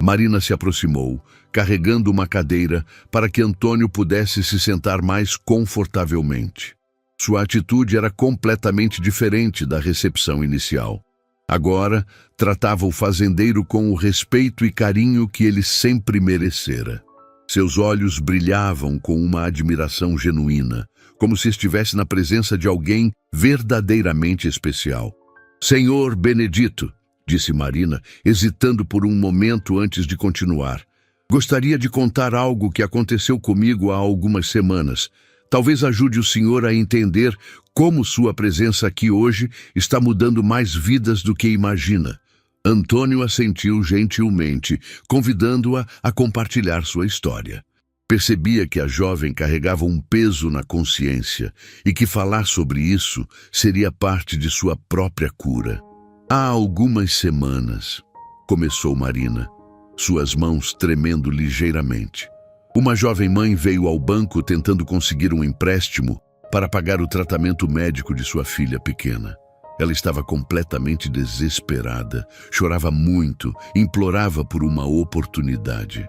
Marina se aproximou, carregando uma cadeira para que Antônio pudesse se sentar mais confortavelmente. Sua atitude era completamente diferente da recepção inicial. Agora, tratava o fazendeiro com o respeito e carinho que ele sempre merecera. Seus olhos brilhavam com uma admiração genuína, como se estivesse na presença de alguém verdadeiramente especial. "Senhor Benedito", disse Marina, hesitando por um momento antes de continuar, "gostaria de contar algo que aconteceu comigo há algumas semanas. Talvez ajude o senhor a entender como sua presença aqui hoje está mudando mais vidas do que imagina." Antônio assentiu gentilmente, convidando-a a compartilhar sua história. Percebia que a jovem carregava um peso na consciência e que falar sobre isso seria parte de sua própria cura. "Há algumas semanas", começou Marina, suas mãos tremendo ligeiramente. Uma jovem mãe veio ao banco tentando conseguir um empréstimo para pagar o tratamento médico de sua filha pequena. Ela estava completamente desesperada, chorava muito, implorava por uma oportunidade.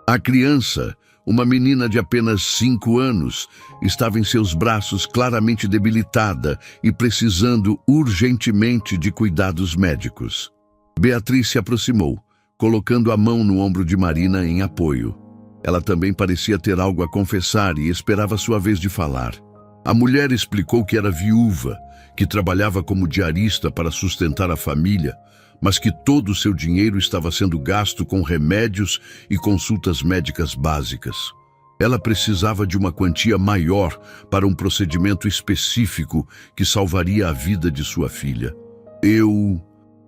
A criança, uma menina de apenas 5 anos, estava em seus braços claramente debilitada e precisando urgentemente de cuidados médicos. Beatriz se aproximou, colocando a mão no ombro de Marina em apoio. Ela também parecia ter algo a confessar e esperava sua vez de falar. A mulher explicou que era viúva, que trabalhava como diarista para sustentar a família, mas que todo o seu dinheiro estava sendo gasto com remédios e consultas médicas básicas. Ela precisava de uma quantia maior para um procedimento específico que salvaria a vida de sua filha.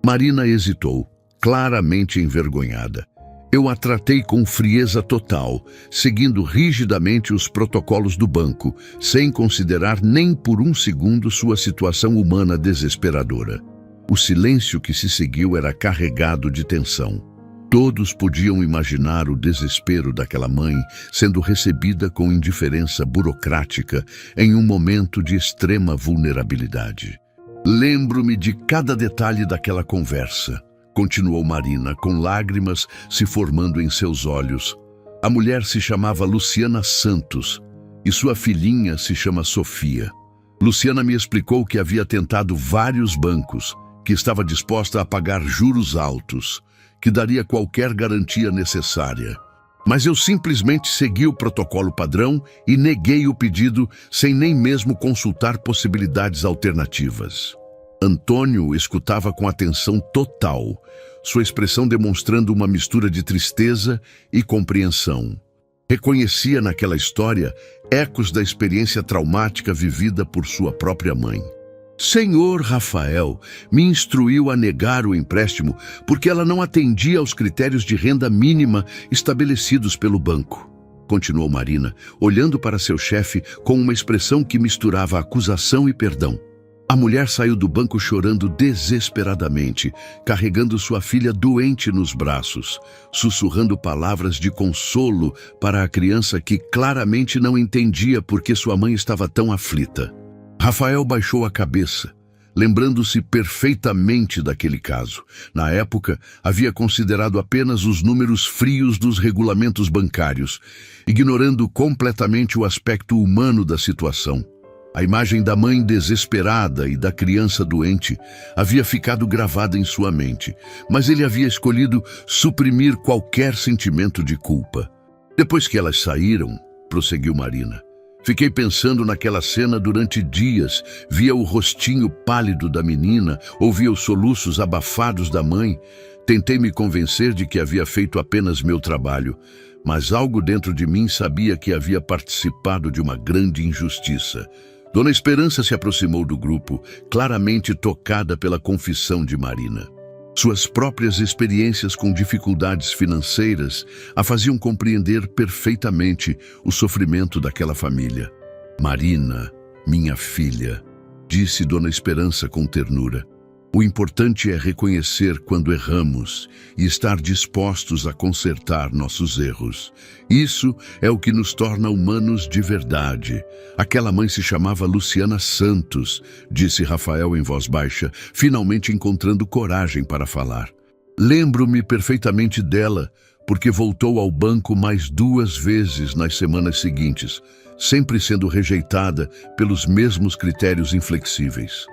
Marina hesitou, claramente envergonhada. Eu a tratei com frieza total, seguindo rigidamente os protocolos do banco, sem considerar nem por um segundo sua situação humana desesperadora. O silêncio que se seguiu era carregado de tensão. Todos podiam imaginar o desespero daquela mãe sendo recebida com indiferença burocrática em um momento de extrema vulnerabilidade. Lembro-me de cada detalhe daquela conversa, continuou Marina, com lágrimas se formando em seus olhos. A mulher se chamava Luciana Santos e sua filhinha se chama Sofia. Luciana me explicou que havia tentado vários bancos, que estava disposta a pagar juros altos, que daria qualquer garantia necessária. Mas eu simplesmente segui o protocolo padrão e neguei o pedido sem nem mesmo consultar possibilidades alternativas. Antônio escutava com atenção total, sua expressão demonstrando uma mistura de tristeza e compreensão. Reconhecia naquela história ecos da experiência traumática vivida por sua própria mãe. Senhor Rafael me instruiu a negar o empréstimo porque ela não atendia aos critérios de renda mínima estabelecidos pelo banco. Continuou Marina, olhando para seu chefe com uma expressão que misturava acusação e perdão. A mulher saiu do banco chorando desesperadamente, carregando sua filha doente nos braços, sussurrando palavras de consolo para a criança que claramente não entendia por que sua mãe estava tão aflita. Rafael baixou a cabeça, lembrando-se perfeitamente daquele caso. Na época, havia considerado apenas os números frios dos regulamentos bancários, ignorando completamente o aspecto humano da situação. A imagem da mãe desesperada e da criança doente havia ficado gravada em sua mente, mas ele havia escolhido suprimir qualquer sentimento de culpa. Depois que elas saíram, prosseguiu Marina, fiquei pensando naquela cena durante dias, via o rostinho pálido da menina, ouvia os soluços abafados da mãe. Tentei me convencer de que havia feito apenas meu trabalho, mas algo dentro de mim sabia que havia participado de uma grande injustiça. Dona Esperança se aproximou do grupo, claramente tocada pela confissão de Marina. Suas próprias experiências com dificuldades financeiras a faziam compreender perfeitamente o sofrimento daquela família. Marina, minha filha, disse Dona Esperança com ternura. O importante é reconhecer quando erramos e estar dispostos a consertar nossos erros. Isso é o que nos torna humanos de verdade. Aquela mãe se chamava Luciana Santos, disse Rafael em voz baixa, finalmente encontrando coragem para falar. Lembro-me perfeitamente dela, porque voltou ao banco mais 2 vezes nas semanas seguintes, sempre sendo rejeitada pelos mesmos critérios inflexíveis.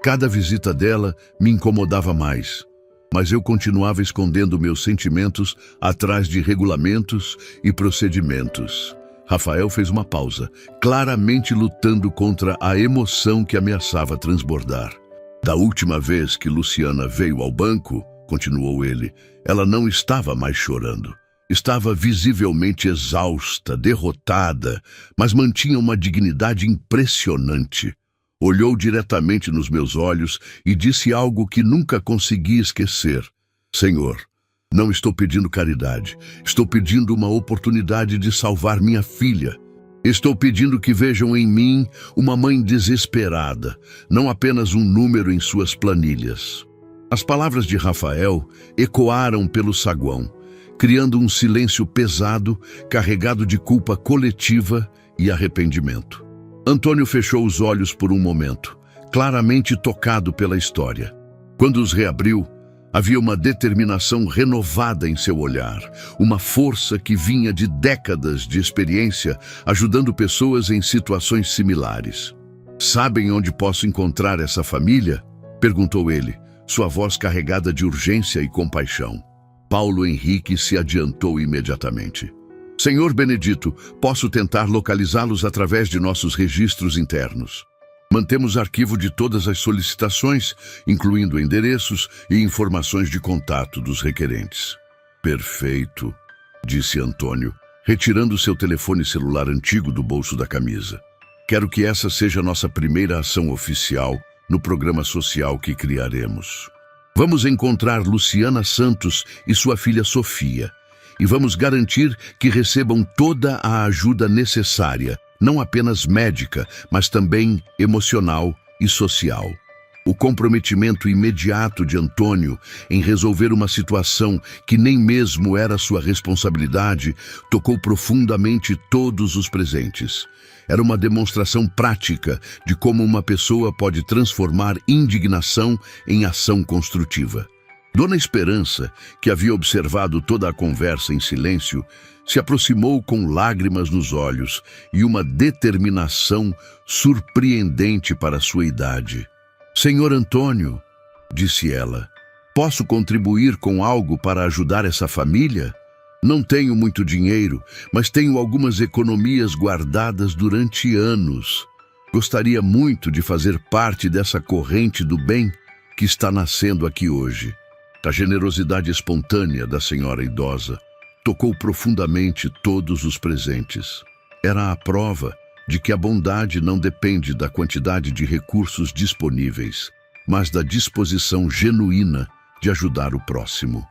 Cada visita dela me incomodava mais, mas eu continuava escondendo meus sentimentos atrás de regulamentos e procedimentos. Rafael fez uma pausa, claramente lutando contra a emoção que ameaçava transbordar. Da última vez que Luciana veio ao banco, continuou ele, ela não estava mais chorando. Estava visivelmente exausta, derrotada, mas mantinha uma dignidade impressionante. Olhou diretamente nos meus olhos e disse algo que nunca consegui esquecer. Senhor, não estou pedindo caridade. Estou pedindo uma oportunidade de salvar minha filha. Estou pedindo que vejam em mim uma mãe desesperada, não apenas um número em suas planilhas. As palavras de Rafael ecoaram pelo saguão, criando um silêncio pesado, carregado de culpa coletiva e arrependimento. Antônio fechou os olhos por um momento, claramente tocado pela história. Quando os reabriu, havia uma determinação renovada em seu olhar, uma força que vinha de décadas de experiência, ajudando pessoas em situações similares. "Sabem onde posso encontrar essa família?" perguntou ele, sua voz carregada de urgência e compaixão. Paulo Henrique se adiantou imediatamente. "Senhor Benedito, posso tentar localizá-los através de nossos registros internos. Mantemos arquivo de todas as solicitações, incluindo endereços e informações de contato dos requerentes." "Perfeito", disse Antônio, retirando seu telefone celular antigo do bolso da camisa. "Quero que essa seja nossa primeira ação oficial no programa social que criaremos. Vamos encontrar Luciana Santos e sua filha Sofia, e vamos garantir que recebam toda a ajuda necessária, não apenas médica, mas também emocional e social." O comprometimento imediato de Antônio em resolver uma situação que nem mesmo era sua responsabilidade tocou profundamente todos os presentes. Era uma demonstração prática de como uma pessoa pode transformar indignação em ação construtiva. Dona Esperança, que havia observado toda a conversa em silêncio, se aproximou com lágrimas nos olhos e uma determinação surpreendente para sua idade. "Senhor Antônio", disse ela, "posso contribuir com algo para ajudar essa família? Não tenho muito dinheiro, mas tenho algumas economias guardadas durante anos. Gostaria muito de fazer parte dessa corrente do bem que está nascendo aqui hoje." A generosidade espontânea da senhora idosa tocou profundamente todos os presentes. Era a prova de que a bondade não depende da quantidade de recursos disponíveis, mas da disposição genuína de ajudar o próximo.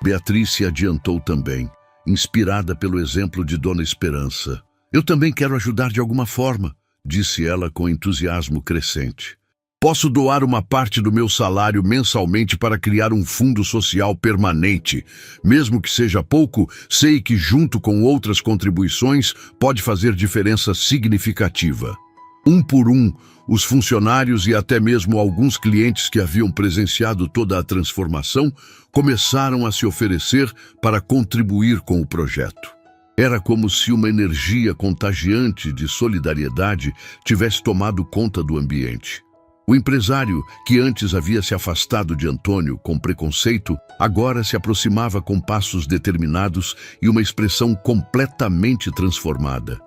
Beatriz se adiantou também, inspirada pelo exemplo de Dona Esperança. "Eu também quero ajudar de alguma forma", disse ela com entusiasmo crescente. "Posso doar uma parte do meu salário mensalmente para criar um fundo social permanente. Mesmo que seja pouco, sei que junto com outras contribuições pode fazer diferença significativa." Um por um, os funcionários e até mesmo alguns clientes que haviam presenciado toda a transformação começaram a se oferecer para contribuir com o projeto. Era como se uma energia contagiante de solidariedade tivesse tomado conta do ambiente. O empresário, que antes havia se afastado de Antônio com preconceito, agora se aproximava com passos determinados e uma expressão completamente transformada.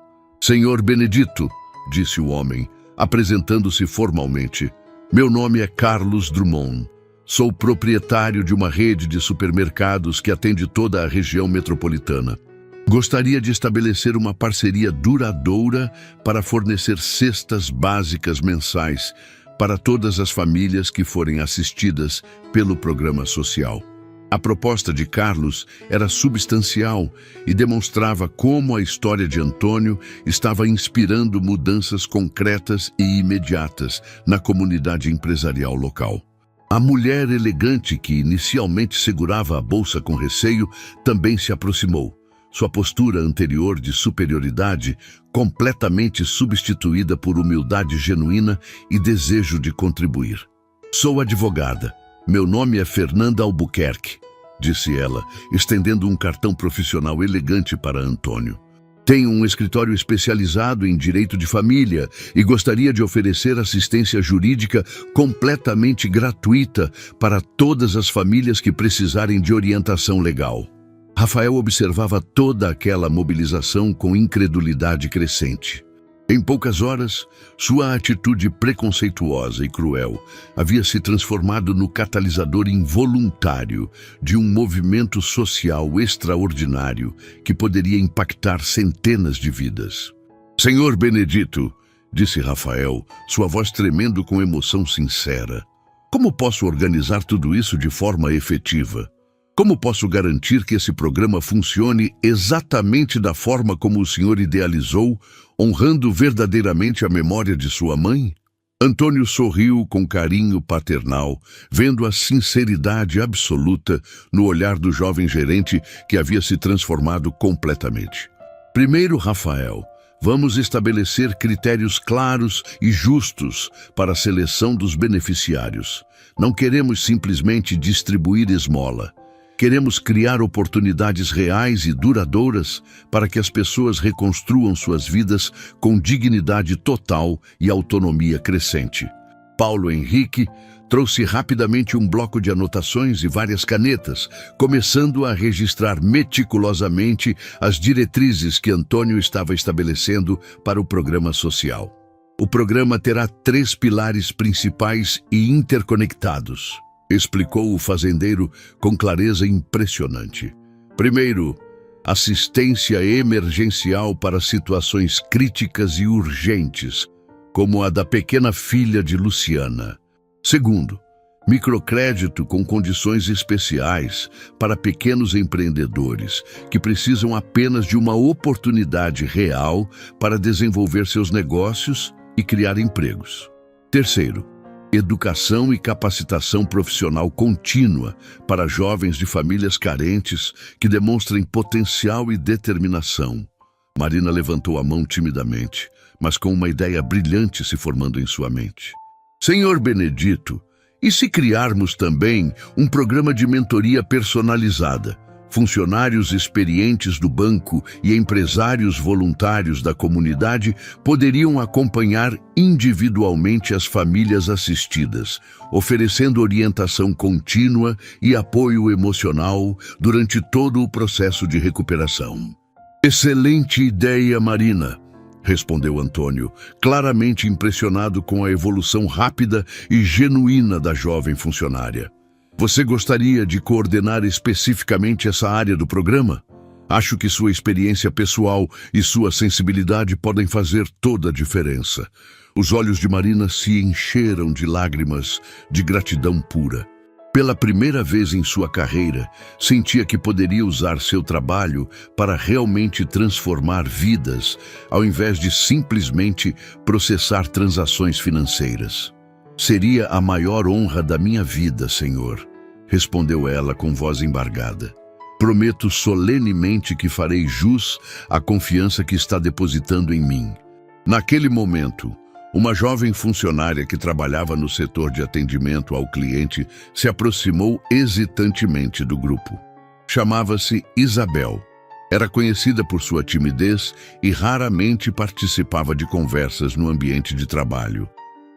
"Senhor Benedito", disse o homem, apresentando-se formalmente, "meu nome é Carlos Drummond. Sou proprietário de uma rede de supermercados que atende toda a região metropolitana. Gostaria de estabelecer uma parceria duradoura para fornecer cestas básicas mensais para todas as famílias que forem assistidas pelo programa social." A proposta de Carlos era substancial e demonstrava como a história de Antônio estava inspirando mudanças concretas e imediatas na comunidade empresarial local. A mulher elegante que inicialmente segurava a bolsa com receio também se aproximou, sua postura anterior de superioridade completamente substituída por humildade genuína e desejo de contribuir. "Sou advogada. Meu nome é Fernanda Albuquerque", disse ela, estendendo um cartão profissional elegante para Antônio. "Tenho um escritório especializado em direito de família e gostaria de oferecer assistência jurídica completamente gratuita para todas as famílias que precisarem de orientação legal." Rafael observava toda aquela mobilização com incredulidade crescente. Em poucas horas, sua atitude preconceituosa e cruel havia se transformado no catalisador involuntário de um movimento social extraordinário que poderia impactar centenas de vidas. "Senhor Benedito", disse Rafael, sua voz tremendo com emoção sincera, "como posso organizar tudo isso de forma efetiva? Como posso garantir que esse programa funcione exatamente da forma como o senhor idealizou, honrando verdadeiramente a memória de sua mãe?" Antônio sorriu com carinho paternal, vendo a sinceridade absoluta no olhar do jovem gerente que havia se transformado completamente. Primeiro, Rafael, vamos estabelecer critérios claros e justos para a seleção dos beneficiários. Não queremos simplesmente distribuir esmola. Queremos criar oportunidades reais e duradouras para que as pessoas reconstruam suas vidas com dignidade total e autonomia crescente. Paulo Henrique trouxe rapidamente um bloco de anotações e várias canetas, começando a registrar meticulosamente as diretrizes que Antônio estava estabelecendo para o programa social. O programa terá 3 pilares principais e interconectados, explicou o fazendeiro com clareza impressionante. Primeiro, assistência emergencial para situações críticas e urgentes, como a da pequena filha de Luciana. Segundo, microcrédito com condições especiais para pequenos empreendedores que precisam apenas de uma oportunidade real para desenvolver seus negócios e criar empregos. Terceiro, educação e capacitação profissional contínua para jovens de famílias carentes que demonstrem potencial e determinação. Marina levantou a mão timidamente, mas com uma ideia brilhante se formando em sua mente. Senhor Benedito, e se criarmos também um programa de mentoria personalizada? Funcionários experientes do banco e empresários voluntários da comunidade poderiam acompanhar individualmente as famílias assistidas, oferecendo orientação contínua e apoio emocional durante todo o processo de recuperação. Excelente ideia, Marina, respondeu Antônio, claramente impressionado com a evolução rápida e genuína da jovem funcionária. Você gostaria de coordenar especificamente essa área do programa? Acho que sua experiência pessoal e sua sensibilidade podem fazer toda a diferença. Os olhos de Marina se encheram de lágrimas de gratidão pura. Pela primeira vez em sua carreira, sentia que poderia usar seu trabalho para realmente transformar vidas, ao invés de simplesmente processar transações financeiras. Seria a maior honra da minha vida, Senhor, respondeu ela com voz embargada. Prometo solenemente que farei jus à confiança que está depositando em mim. Naquele momento, uma jovem funcionária que trabalhava no setor de atendimento ao cliente se aproximou hesitantemente do grupo. Chamava-se Isabel. Era conhecida por sua timidez e raramente participava de conversas no ambiente de trabalho.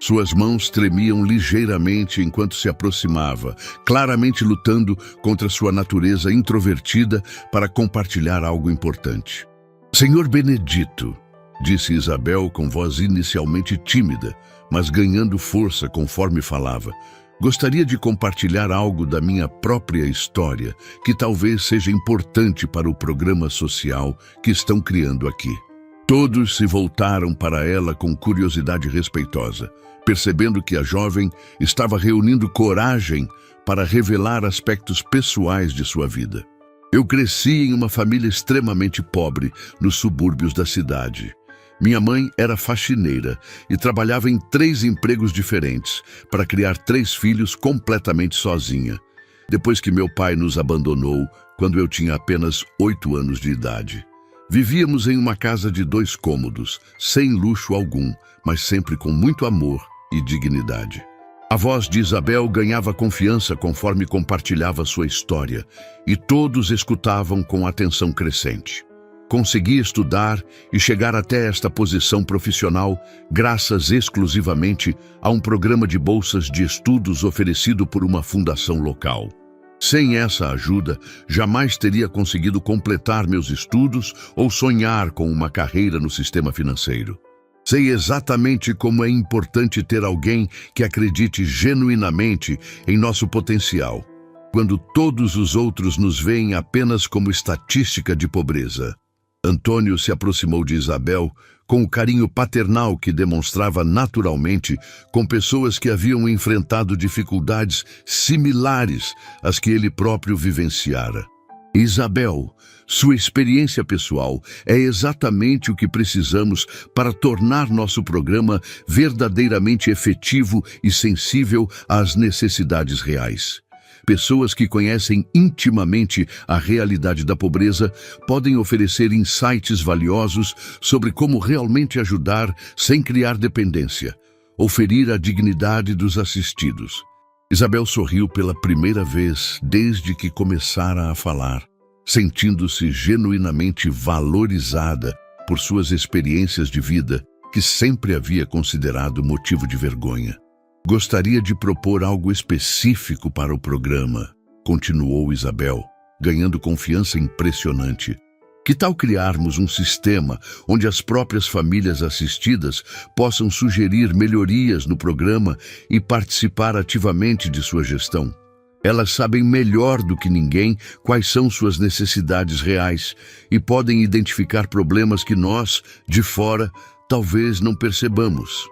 Suas mãos tremiam ligeiramente enquanto se aproximava, claramente lutando contra sua natureza introvertida para compartilhar algo importante. Senhor Benedito, disse Isabel com voz inicialmente tímida, mas ganhando força conforme falava, gostaria de compartilhar algo da minha própria história que talvez seja importante para o programa social que estão criando aqui. Todos se voltaram para ela com curiosidade respeitosa, percebendo que a jovem estava reunindo coragem para revelar aspectos pessoais de sua vida. Eu cresci em uma família extremamente pobre nos subúrbios da cidade. Minha mãe era faxineira e trabalhava em 3 empregos diferentes para criar 3 filhos completamente sozinha, depois que meu pai nos abandonou quando eu tinha apenas 8 anos de idade. Vivíamos em uma casa de 2 cômodos, sem luxo algum, mas sempre com muito amor e dignidade. A voz de Isabel ganhava confiança conforme compartilhava sua história, e todos escutavam com atenção crescente. Consegui estudar e chegar até esta posição profissional graças exclusivamente a um programa de bolsas de estudos oferecido por uma fundação local. Sem essa ajuda, jamais teria conseguido completar meus estudos ou sonhar com uma carreira no sistema financeiro. Sei exatamente como é importante ter alguém que acredite genuinamente em nosso potencial, quando todos os outros nos veem apenas como estatística de pobreza. Antônio se aproximou de Isabel com o carinho paternal que demonstrava naturalmente com pessoas que haviam enfrentado dificuldades similares às que ele próprio vivenciara. Isabel, sua experiência pessoal é exatamente o que precisamos para tornar nosso programa verdadeiramente efetivo e sensível às necessidades reais. Pessoas que conhecem intimamente a realidade da pobreza podem oferecer insights valiosos sobre como realmente ajudar sem criar dependência, ou ferir a dignidade dos assistidos. Isabel sorriu pela primeira vez desde que começara a falar, sentindo-se genuinamente valorizada por suas experiências de vida que sempre havia considerado motivo de vergonha. Gostaria de propor algo específico para o programa, continuou Isabel, ganhando confiança impressionante. Que tal criarmos um sistema onde as próprias famílias assistidas possam sugerir melhorias no programa e participar ativamente de sua gestão? Elas sabem melhor do que ninguém quais são suas necessidades reais e podem identificar problemas que nós, de fora, talvez não percebamos.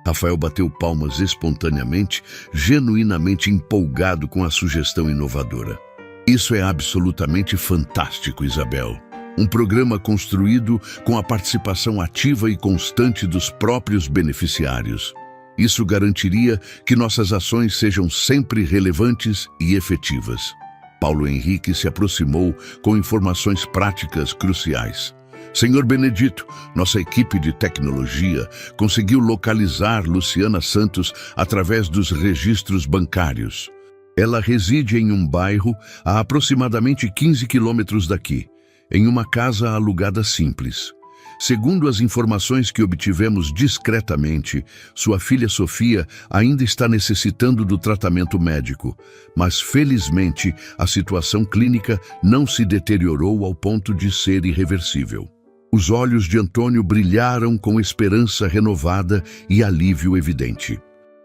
Rafael bateu palmas espontaneamente, genuinamente empolgado com a sugestão inovadora. Isso é absolutamente fantástico, Isabel. Um programa construído com a participação ativa e constante dos próprios beneficiários. Isso garantiria que nossas ações sejam sempre relevantes e efetivas. Paulo Henrique se aproximou com informações práticas cruciais. Senhor Benedito, nossa equipe de tecnologia conseguiu localizar Luciana Santos através dos registros bancários. Ela reside em um bairro a aproximadamente 15 quilômetros daqui, em uma casa alugada simples. Segundo as informações que obtivemos discretamente, sua filha Sofia ainda está necessitando do tratamento médico, mas felizmente a situação clínica não se deteriorou ao ponto de ser irreversível. Os olhos de Antônio brilharam com esperança renovada e alívio evidente.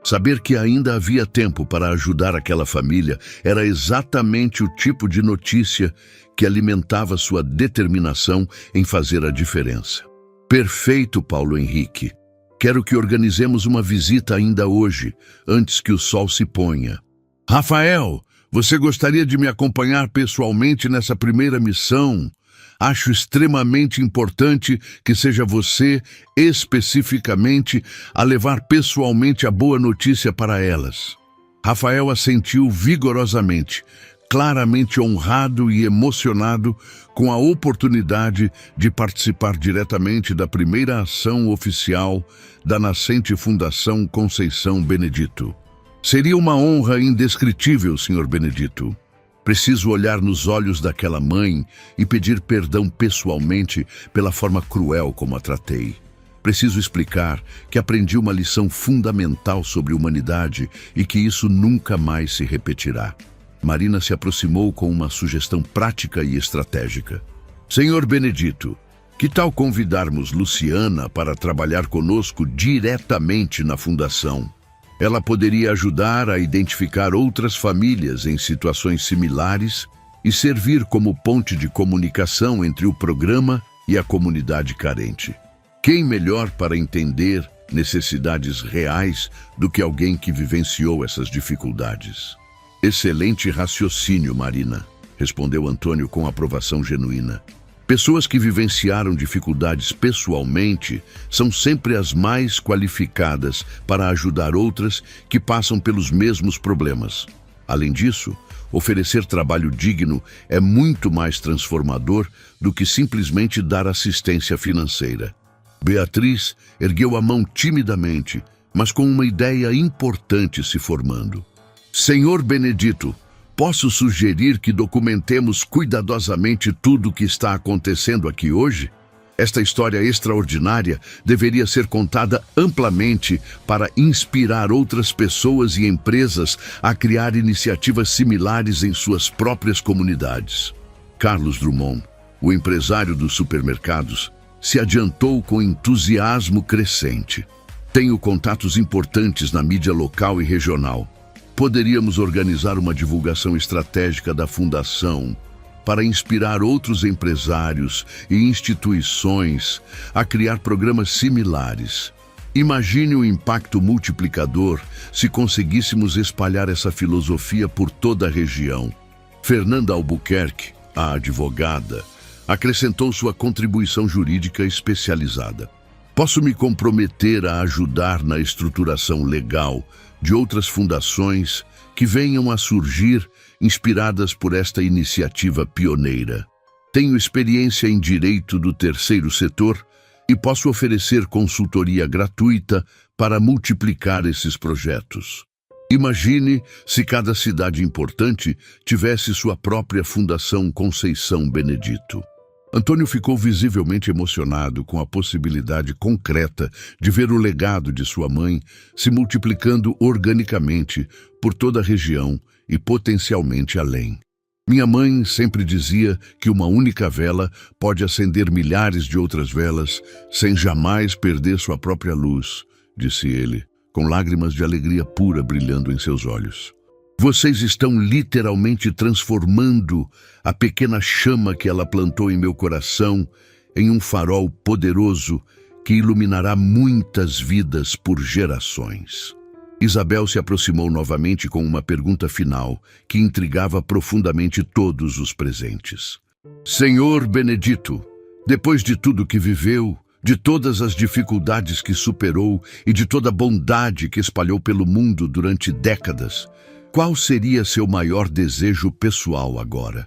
Saber que ainda havia tempo para ajudar aquela família era exatamente o tipo de notícia que alimentava sua determinação em fazer a diferença. Perfeito, Paulo Henrique. Quero que organizemos uma visita ainda hoje, antes que o sol se ponha. Rafael, você gostaria de me acompanhar pessoalmente nessa primeira missão? Acho extremamente importante que seja você, especificamente, a levar pessoalmente a boa notícia para elas. Rafael assentiu vigorosamente, claramente honrado e emocionado com a oportunidade de participar diretamente da primeira ação oficial da nascente Fundação Conceição Benedito. Seria uma honra indescritível, Sr. Benedito. Preciso olhar nos olhos daquela mãe e pedir perdão pessoalmente pela forma cruel como a tratei. Preciso explicar que aprendi uma lição fundamental sobre humanidade e que isso nunca mais se repetirá. Marina se aproximou com uma sugestão prática e estratégica. Senhor Benedito, que tal convidarmos Luciana para trabalhar conosco diretamente na Fundação? Ela poderia ajudar a identificar outras famílias em situações similares e servir como ponte de comunicação entre o programa e a comunidade carente. Quem melhor para entender necessidades reais do que alguém que vivenciou essas dificuldades? Excelente raciocínio, Marina, respondeu Antônio com aprovação genuína. Pessoas que vivenciaram dificuldades pessoalmente são sempre as mais qualificadas para ajudar outras que passam pelos mesmos problemas. Além disso, oferecer trabalho digno é muito mais transformador do que simplesmente dar assistência financeira. Beatriz ergueu a mão timidamente, mas com uma ideia importante se formando. Senhor Benedito, posso sugerir que documentemos cuidadosamente tudo o que está acontecendo aqui hoje? Esta história extraordinária deveria ser contada amplamente para inspirar outras pessoas e empresas a criar iniciativas similares em suas próprias comunidades. Carlos Drummond, o empresário dos supermercados, se adiantou com entusiasmo crescente. Tenho contatos importantes na mídia local e regional. Poderíamos organizar uma divulgação estratégica da Fundação para inspirar outros empresários e instituições a criar programas similares. Imagine o impacto multiplicador se conseguíssemos espalhar essa filosofia por toda a região. Fernanda Albuquerque, A advogada acrescentou sua contribuição jurídica especializada. Posso me comprometer a ajudar na estruturação legal de outras fundações que venham a surgir inspiradas por esta iniciativa pioneira. Tenho experiência em direito do terceiro setor e posso oferecer consultoria gratuita para multiplicar esses projetos. Imagine se cada cidade importante tivesse sua própria Fundação Conceição Benedito. Antônio ficou visivelmente emocionado com a possibilidade concreta de ver o legado de sua mãe se multiplicando organicamente por toda a região e potencialmente além. Minha mãe sempre dizia que uma única vela pode acender milhares de outras velas sem jamais perder sua própria luz, disse ele, com lágrimas de alegria pura brilhando em seus olhos. Vocês estão literalmente transformando a pequena chama que ela plantou em meu coração em um farol poderoso que iluminará muitas vidas por gerações. Isabel se aproximou novamente com uma pergunta final que intrigava profundamente todos os presentes. Senhor Benedito, depois de tudo que viveu, de todas as dificuldades que superou e de toda a bondade que espalhou pelo mundo durante décadas, qual seria seu maior desejo pessoal agora?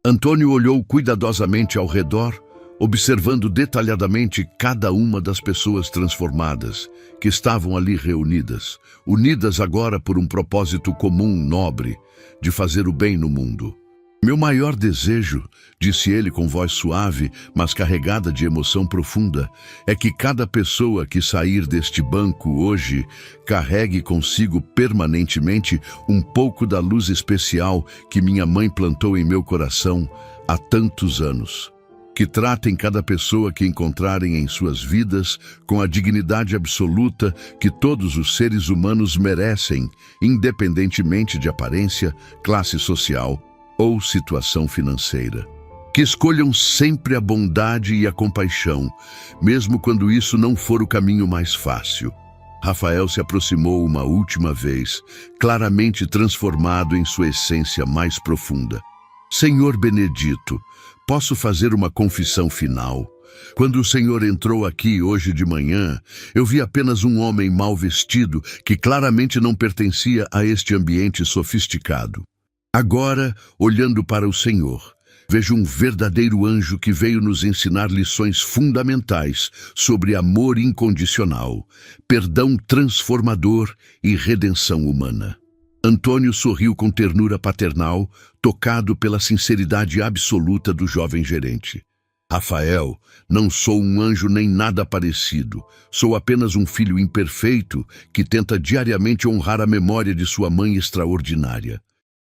Antônio olhou cuidadosamente ao redor, observando detalhadamente cada uma das pessoas transformadas que estavam ali reunidas, unidas agora por um propósito comum, nobre, de fazer o bem no mundo. Meu maior desejo, disse ele com voz suave, mas carregada de emoção profunda, é que cada pessoa que sair deste banco hoje carregue consigo permanentemente um pouco da luz especial que minha mãe plantou em meu coração há tantos anos. Que tratem cada pessoa que encontrarem em suas vidas com a dignidade absoluta que todos os seres humanos merecem, independentemente de aparência, classe social ou situação financeira. Que escolham sempre a bondade e a compaixão, mesmo quando isso não for o caminho mais fácil. Rafael se aproximou uma última vez, claramente transformado em sua essência mais profunda. Senhor Benedito, posso fazer uma confissão final? Quando o Senhor entrou aqui hoje de manhã, eu vi apenas um homem mal vestido que claramente não pertencia a este ambiente sofisticado. Agora, olhando para o Senhor, vejo um verdadeiro anjo que veio nos ensinar lições fundamentais sobre amor incondicional, perdão transformador e redenção humana. Antônio sorriu com ternura paternal, tocado pela sinceridade absoluta do jovem gerente. Rafael, não sou um anjo nem nada parecido. Sou apenas um filho imperfeito que tenta diariamente honrar a memória de sua mãe extraordinária.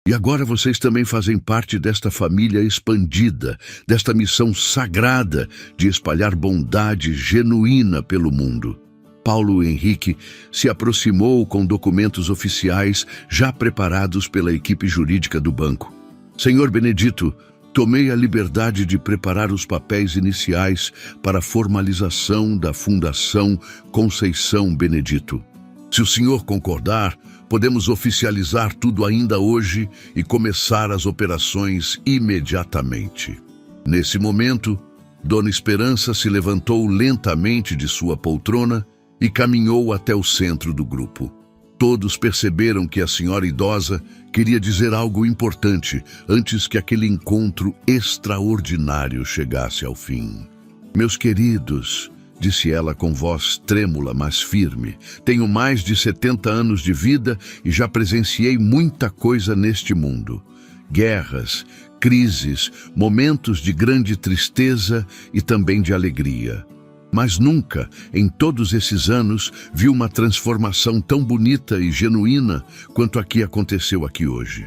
E agora vocês também fazem parte desta família expandida, desta missão sagrada de espalhar bondade genuína pelo mundo. Paulo Henrique se aproximou com documentos oficiais já preparados pela equipe jurídica do banco. Senhor Benedito, tomei a liberdade de preparar os papéis iniciais para a formalização da Fundação Conceição Benedito. Se o senhor concordar, podemos oficializar tudo ainda hoje e começar as operações imediatamente. Nesse momento, Dona Esperança se levantou lentamente de sua poltrona e caminhou até o centro do grupo. Todos perceberam que a senhora idosa queria dizer algo importante antes que aquele encontro extraordinário chegasse ao fim. Meus queridos, disse ela com voz trêmula, mas firme, tenho mais de 70 anos de vida e já presenciei muita coisa neste mundo. Guerras, crises, momentos de grande tristeza e também de alegria. Mas nunca, em todos esses anos, vi uma transformação tão bonita e genuína quanto a que aconteceu aqui hoje.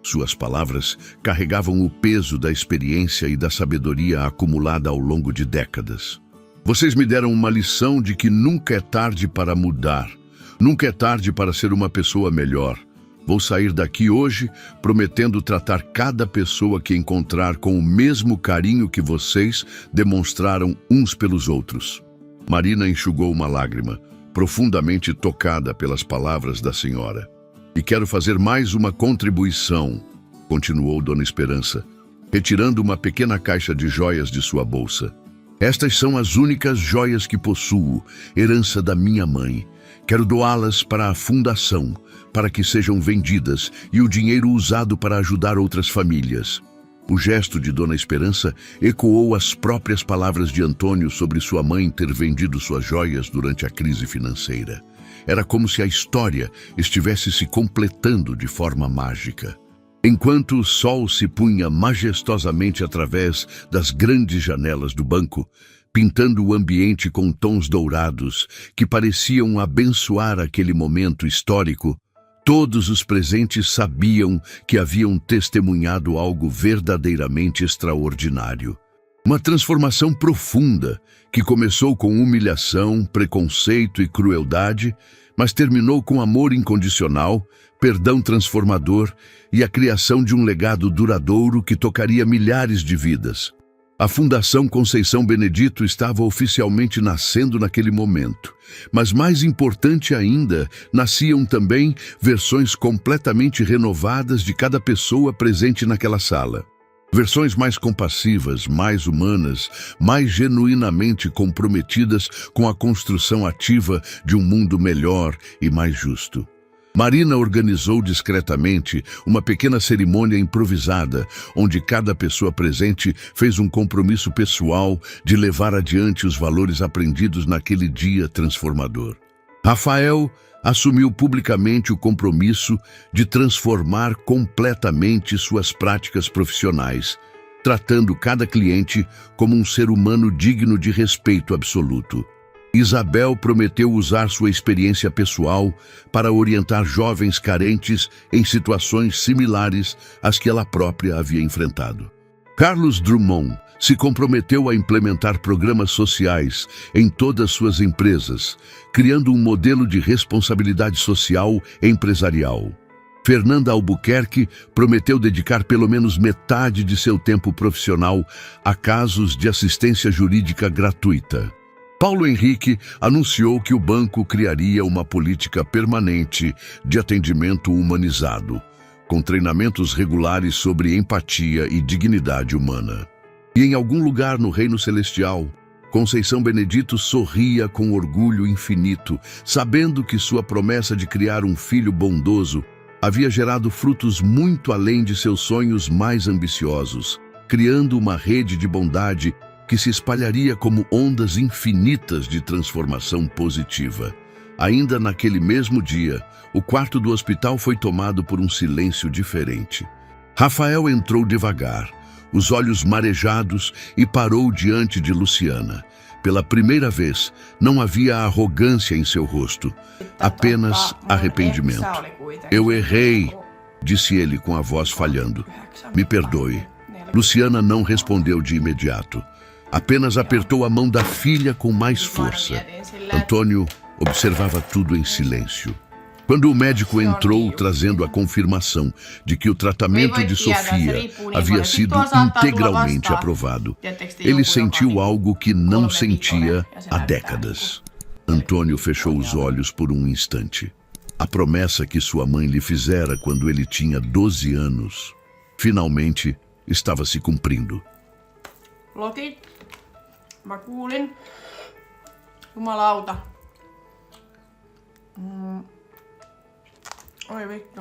Suas palavras carregavam o peso da experiência e da sabedoria acumulada ao longo de décadas. Vocês me deram uma lição de que nunca é tarde para mudar, nunca é tarde para ser uma pessoa melhor. Vou sair daqui hoje prometendo tratar cada pessoa que encontrar com o mesmo carinho que vocês demonstraram uns pelos outros. Marina enxugou uma lágrima, profundamente tocada pelas palavras da senhora. E quero fazer mais uma contribuição, continuou Dona Esperança. retirando uma pequena caixa de joias de sua bolsa. Estas são as únicas joias que possuo, herança da minha mãe. Quero doá-las para a fundação, para que sejam vendidas e o dinheiro usado para ajudar outras famílias. O gesto de Dona Esperança ecoou as próprias palavras de Antônio sobre sua mãe ter vendido suas joias durante a crise financeira. Era como se a história estivesse se completando de forma mágica. Enquanto o sol se punha majestosamente através das grandes janelas do banco, pintando o ambiente com tons dourados que pareciam abençoar aquele momento histórico, todos os presentes sabiam que haviam testemunhado algo verdadeiramente extraordinário. Uma transformação profunda que começou com humilhação, preconceito e crueldade, mas terminou com amor incondicional, perdão transformador e a criação de um legado duradouro que tocaria milhares de vidas. A Fundação Conceição Benedito estava oficialmente nascendo naquele momento, mas mais importante ainda, nasciam também versões completamente renovadas de cada pessoa presente naquela sala. Versões mais compassivas, mais humanas, mais genuinamente comprometidas com a construção ativa de um mundo melhor e mais justo. Marina organizou discretamente uma pequena cerimônia improvisada, onde cada pessoa presente fez um compromisso pessoal de levar adiante os valores aprendidos naquele dia transformador. Rafael assumiu publicamente o compromisso de transformar completamente suas práticas profissionais, tratando cada cliente como um ser humano digno de respeito absoluto. Isabel prometeu usar sua experiência pessoal para orientar jovens carentes em situações similares às que ela própria havia enfrentado. Carlos Drummond se comprometeu a implementar programas sociais em todas suas empresas, criando um modelo de responsabilidade social empresarial. Fernanda Albuquerque prometeu dedicar pelo menos metade de seu tempo profissional a casos de assistência jurídica gratuita. Paulo Henrique anunciou que o banco criaria uma política permanente de atendimento humanizado, com treinamentos regulares sobre empatia e dignidade humana. E em algum lugar no Reino Celestial, Conceição Benedito sorria com orgulho infinito, sabendo que sua promessa de criar um filho bondoso havia gerado frutos muito além de seus sonhos mais ambiciosos, criando uma rede de bondade que se espalharia como ondas infinitas de transformação positiva. Ainda naquele mesmo dia, o quarto do hospital foi tomado por um silêncio diferente. Rafael entrou devagar, os olhos marejados, e parou diante de Luciana. Pela primeira vez, não havia arrogância em seu rosto, apenas arrependimento. "Eu errei", disse ele com a voz falhando. "Me perdoe." Luciana não respondeu de imediato. Apenas apertou a mão da filha com mais força. Antônio observava tudo em silêncio. Quando o médico entrou trazendo a confirmação de que o tratamento de Sofia havia sido integralmente aprovado, ele sentiu algo que não sentia há décadas. Antônio fechou os olhos por um instante. A promessa que sua mãe lhe fizera quando ele tinha 12 anos, finalmente estava se cumprindo. Lokit. Mä kuulin. Jumalauta. Oi vittu.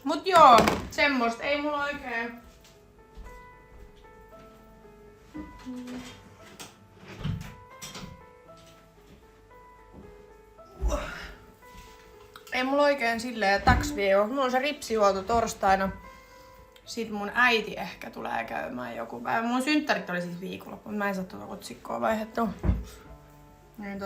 Mut joo, semmoista ei mulla oikein. Ei mulla oikein silleen taksvio. Mulla on se ripsijuotu torstaina. Sitten mun äiti ehkä tulee käymään joku päivä. Mun synttärit oli siis viikonloppu, mutta mä en saa tuota otsikkoa vaihdettua. Niin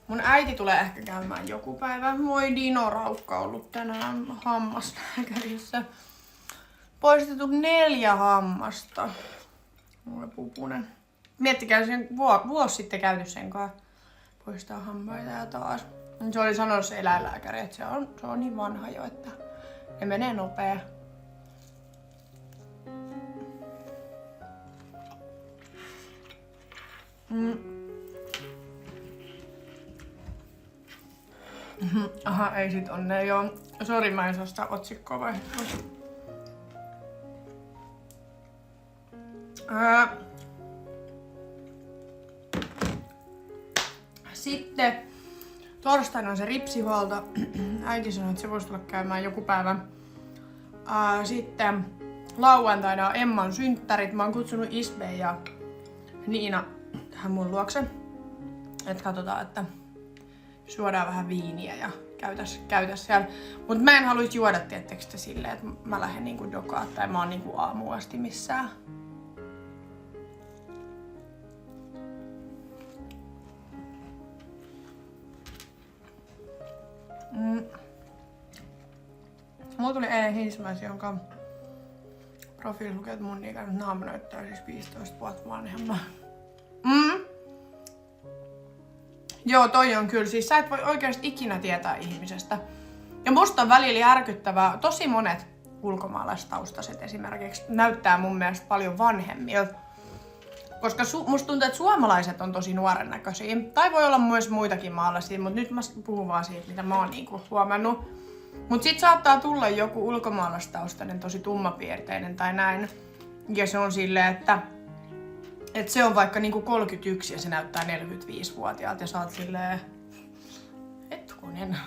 mun äiti tulee ehkä käymään joku päivä. Moi Dino Raukka ollut tänään hammaslääkärissä. Poistettu 4 hammasta. Mulla pupunen. Miettikää sen vuosi sitten käyty sen kanssa. Poistaa hampaita ja taas. Se oli sanonut se eläinlääkäri, että se on niin vanha jo, että ne menee nopea. Aha, ei sit onnea, joo. Sori, mä en saa sitä otsikkoa vaihtaa. Sitten torstaina on se ripsihuolto. Äiti sanoi, että se voisi tulla käymään joku päivä. Sitten lauantaina on Emman synttärit. Mä oon kutsunut Isbe ja Niina tähän mun luokse. Et katsotaan, että juodaan vähän viiniä ja käytäs siellä. Mut mä en haluis juoda tiettekö silleen, että mä lähden niinku dokaa tai mä oon niinku aamuun asti missään. Mulla tuli eilen Hinsmäis, jonka profiili lukee, että mun ikäinen naama näyttää siis 15 vuotta vanhemman. Joo, toi on kyllä. Siis sä et voi oikeasti ikinä tietää ihmisestä. Ja musta on välillä järkyttävää. Tosi monet ulkomaalaistaustaiset esimerkiksi näyttää mun mielestä paljon vanhemmilta. Koska musta tuntuu, että suomalaiset on tosi nuoren näköisiä. Tai voi olla myös muitakin maalaisia, mutta nyt mä puhun vaan siitä, mitä mä oon niinku huomannut. Mut sit saattaa tulla joku ulkomaalaistaustainen, tosi tummapiirteinen tai näin. Ja se on silleen, että se on vaikka niinku 31 ja se näyttää 45-vuotiaalta ja sä oot silleen... Hetkunen.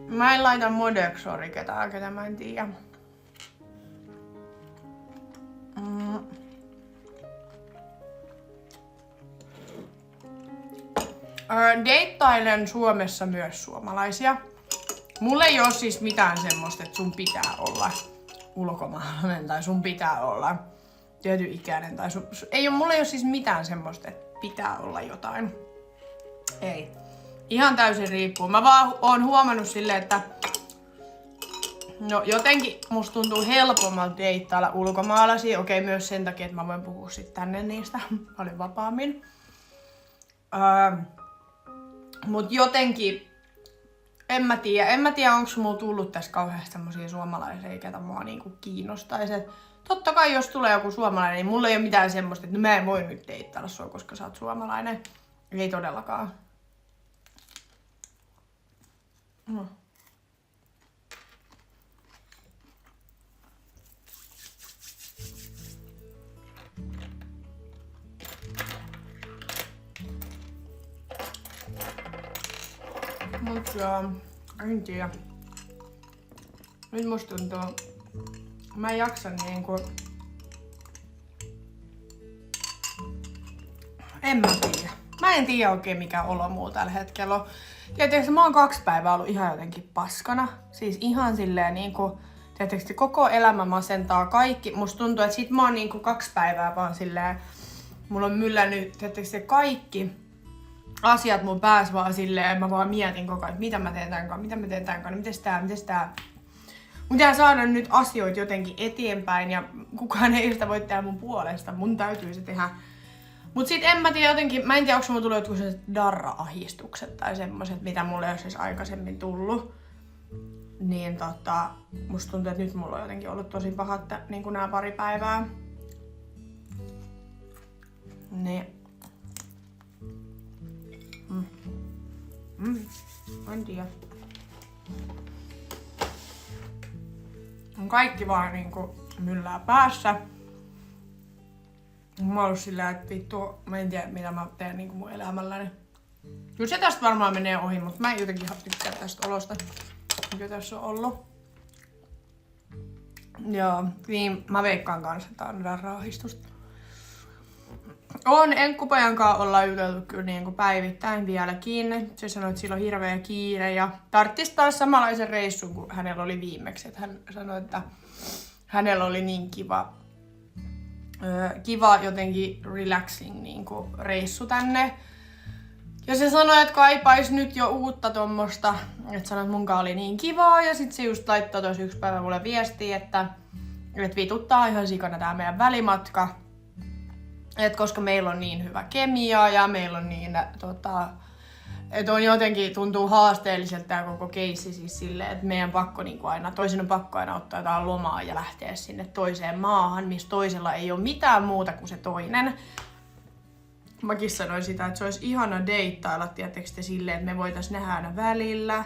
Mä en laita Modexori ketään, ketä mä en tiedä. Deittailen Suomessa myös suomalaisia. Mulla ei oo siis mitään semmoista, että sun pitää olla ulkomaalainen tai sun pitää olla tietyn ikäinen tai mulla ei oo siis mitään semmoista, että pitää olla jotain. Ei. Ihan täysin riippuu. Mä vaan oon huomannut silleen, että no jotenkin musta tuntuu helpommalta deittailla ulkomaalaisia. Okei, myös sen takia, että mä voin puhua sit tänne niistä paljon vapaammin. Mut jotenkin, en mä tiedä onko mulla tullut tässä kauheasti semmosia suomalaisia, ketä mua niinku kiinnostaisi. Totta kai jos tulee joku suomalainen, niin mulla ei ole mitään semmoista, että mä en voi nyt deittailla sua, koska sä oot suomalainen. Ei todellakaan. No. Mut en tiedä. Nyt musta tuntuu, mä en jaksa niinku... En mä tiedä. Mä en tiedä oikein mikä olo mulla tällä hetkellä on. Tietysti mä oon 2 päivää ollut ihan jotenkin paskana. Siis ihan silleen niinku... Tietysti koko elämä masentaa kaikki. Musta tuntuu, että sit mä oon niinku 2 päivää vaan silleen... Mulla on myllännyt tietysti kaikki asiat mun päässä vaan silleen. Mä vaan mietin koko ajan, että mitä mä teen tämän kanssa, mites tää. Mun pitää saada nyt asioita jotenkin eteenpäin ja kukaan ei sitä voi tehdä mun puolesta. Mun täytyy se tehdä. Mut sit en mä tiedä jotenkin, mä en tiedä onko mulla tullut jotkut sellaiset darra-ahdistukset tai semmoset, mitä mulle ei ole siis aikaisemmin tullut. Niin musta tuntuu, että nyt mulla on jotenkin ollut tosi pahat niin nää pari päivää. Niin. En tiedä. On kaikki vaan niinku myllää päässä. Mä oon ollut sillä, että vittu, mä en tiedä mitä mä teen niinku mun elämälläni. Kyllä se tästä varmaan menee ohi, mutta mä en jotenkin tykkää tästä olosta, mikä tässä on ollut. Joo, niin mä veikkaan kanssa, että tää on darra-ahdistusta. Enkkupojan kanssa ollaan juteltu kyllä niinku päivittäin vieläkin. Se sanoi, että sillä on hirveä kiire ja tarttis taas samanlaisen reissun kuin hänellä oli viimeksi. Että hän sanoi, että hänellä oli niin kiva jotenkin relaxing niinku reissu tänne. Ja se sanoi, että kaipais nyt jo uutta tommosta. Että sanoi, että munkaan oli niin kivaa ja sit se just laittoi tossa 1 päivä mulle viestiä, että vituttaa ihan sikana tää meidän välimatka. Et koska meillä on niin hyvä kemia ja meillä on niin että on jotenkin, tuntuu haasteelliselta tää koko keissi siis silleen, että meidän pakko niinku aina, toisen on pakko aina ottaa jotain lomaa ja lähteä sinne toiseen maahan, missä toisella ei ole mitään muuta kuin se toinen. Mäkin sanoin sitä, että se olisi ihana deittailla, tiettekö te silleen, että me voitais nähdä aina välillä.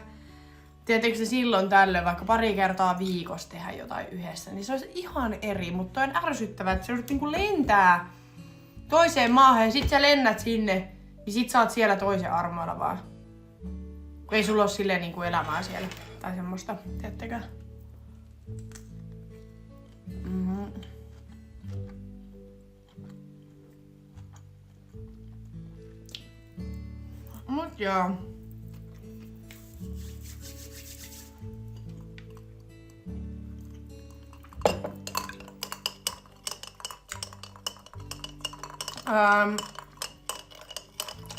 Tiettekö te silloin tällöin vaikka pari kertaa viikossa tehdä jotain yhdessä, niin se olisi ihan eri, mutta on ärsyttävää, että se olisi niinku lentää toiseen maahan ja sit sä lennät sinne, niin sit sä oot siellä toisen armoilla vaan. Kun ei sulla ole silleen niinku elämää siellä tai semmoista, tiedättekö? Mut joo.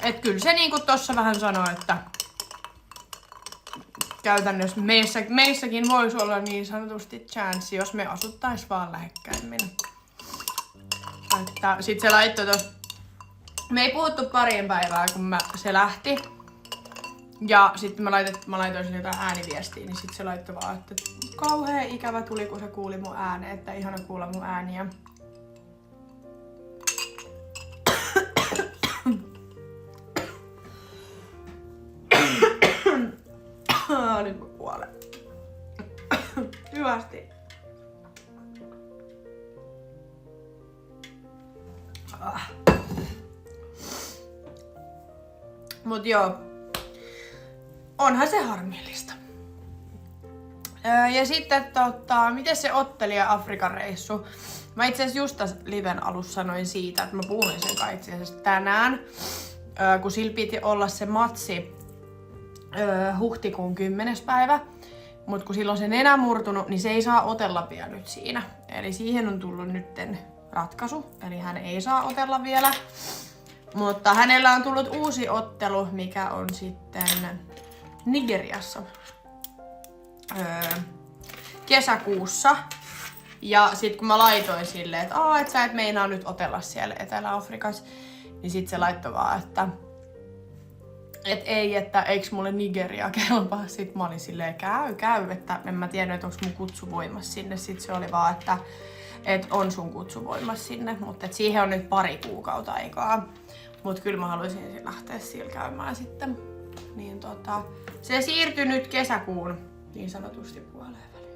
Et kyllä se niinku tossa vähän sanoo, että käytännössä meissäkin voisi olla niin sanotusti chanssi, jos me asuttais vaan lähekkäimmin. Että sit se laittoi tos. Me ei puhuttu parien päivää, kun se lähti. Ja sitten mä laitoin sille jotain ääniviestiä, niin sit se laittoi vaan, että kauhea ikävä tuli, kun se kuuli mun ääneen, että ihana kuulla mun ääniä. Nyt mä kuolen. Hyvästi. Mut joo. Onhan se harmillista. Ja sitten miten se ottelija Afrikan reissu? Mä itse asiassa just tässä liven alussa sanoin siitä, että mä puhuin sen kai itse asiassa tänään. Kun sillä piti olla se matsi huhtikuun 10. päivä. Mut kun silloin se nenä murtunut, niin se ei saa otella vielä nyt siinä. Eli siihen on tullut nytten ratkaisu. Eli hän ei saa otella vielä. Mutta hänellä on tullut uusi ottelu, mikä on sitten Nigeriassa kesäkuussa. Ja sit kun mä laitoin silleen, että et sä et meinaa nyt otella siellä Etelä-Afrikassa, niin sit se laittoi vaan, että ei, että eiks mulle Nigeria kelpaa. Sit mä olin silleen, käy, että en mä tiedä, että onks mun kutsu voimassa sinne. Sit se oli vaan, että on sun kutsu voimassa sinne, mutta siihen on nyt pari kuukautta aikaa. Mut kyllä mä haluaisin lähteä siellä käymään sitten. Niin se siirtyi nyt kesäkuun niin sanotusti puoleen väliin.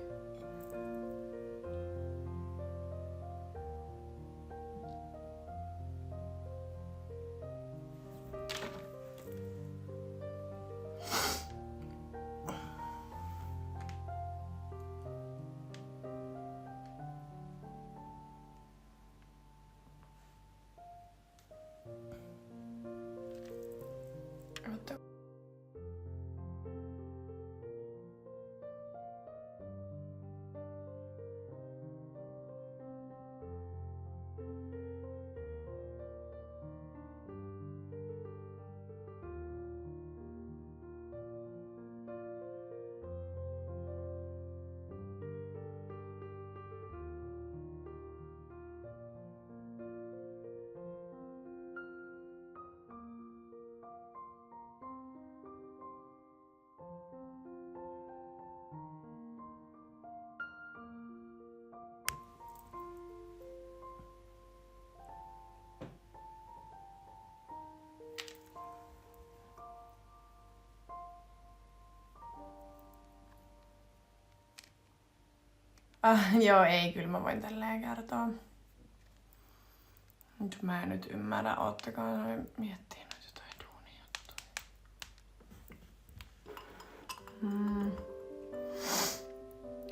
Joo, ei, kyllä mä voin tälleen kertoa. Nyt mä en nyt ymmärrä, oottakaa noin miettii noita jotain duunijuttuja.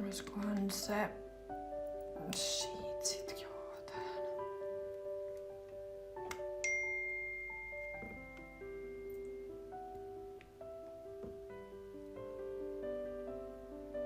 Olisikohan se...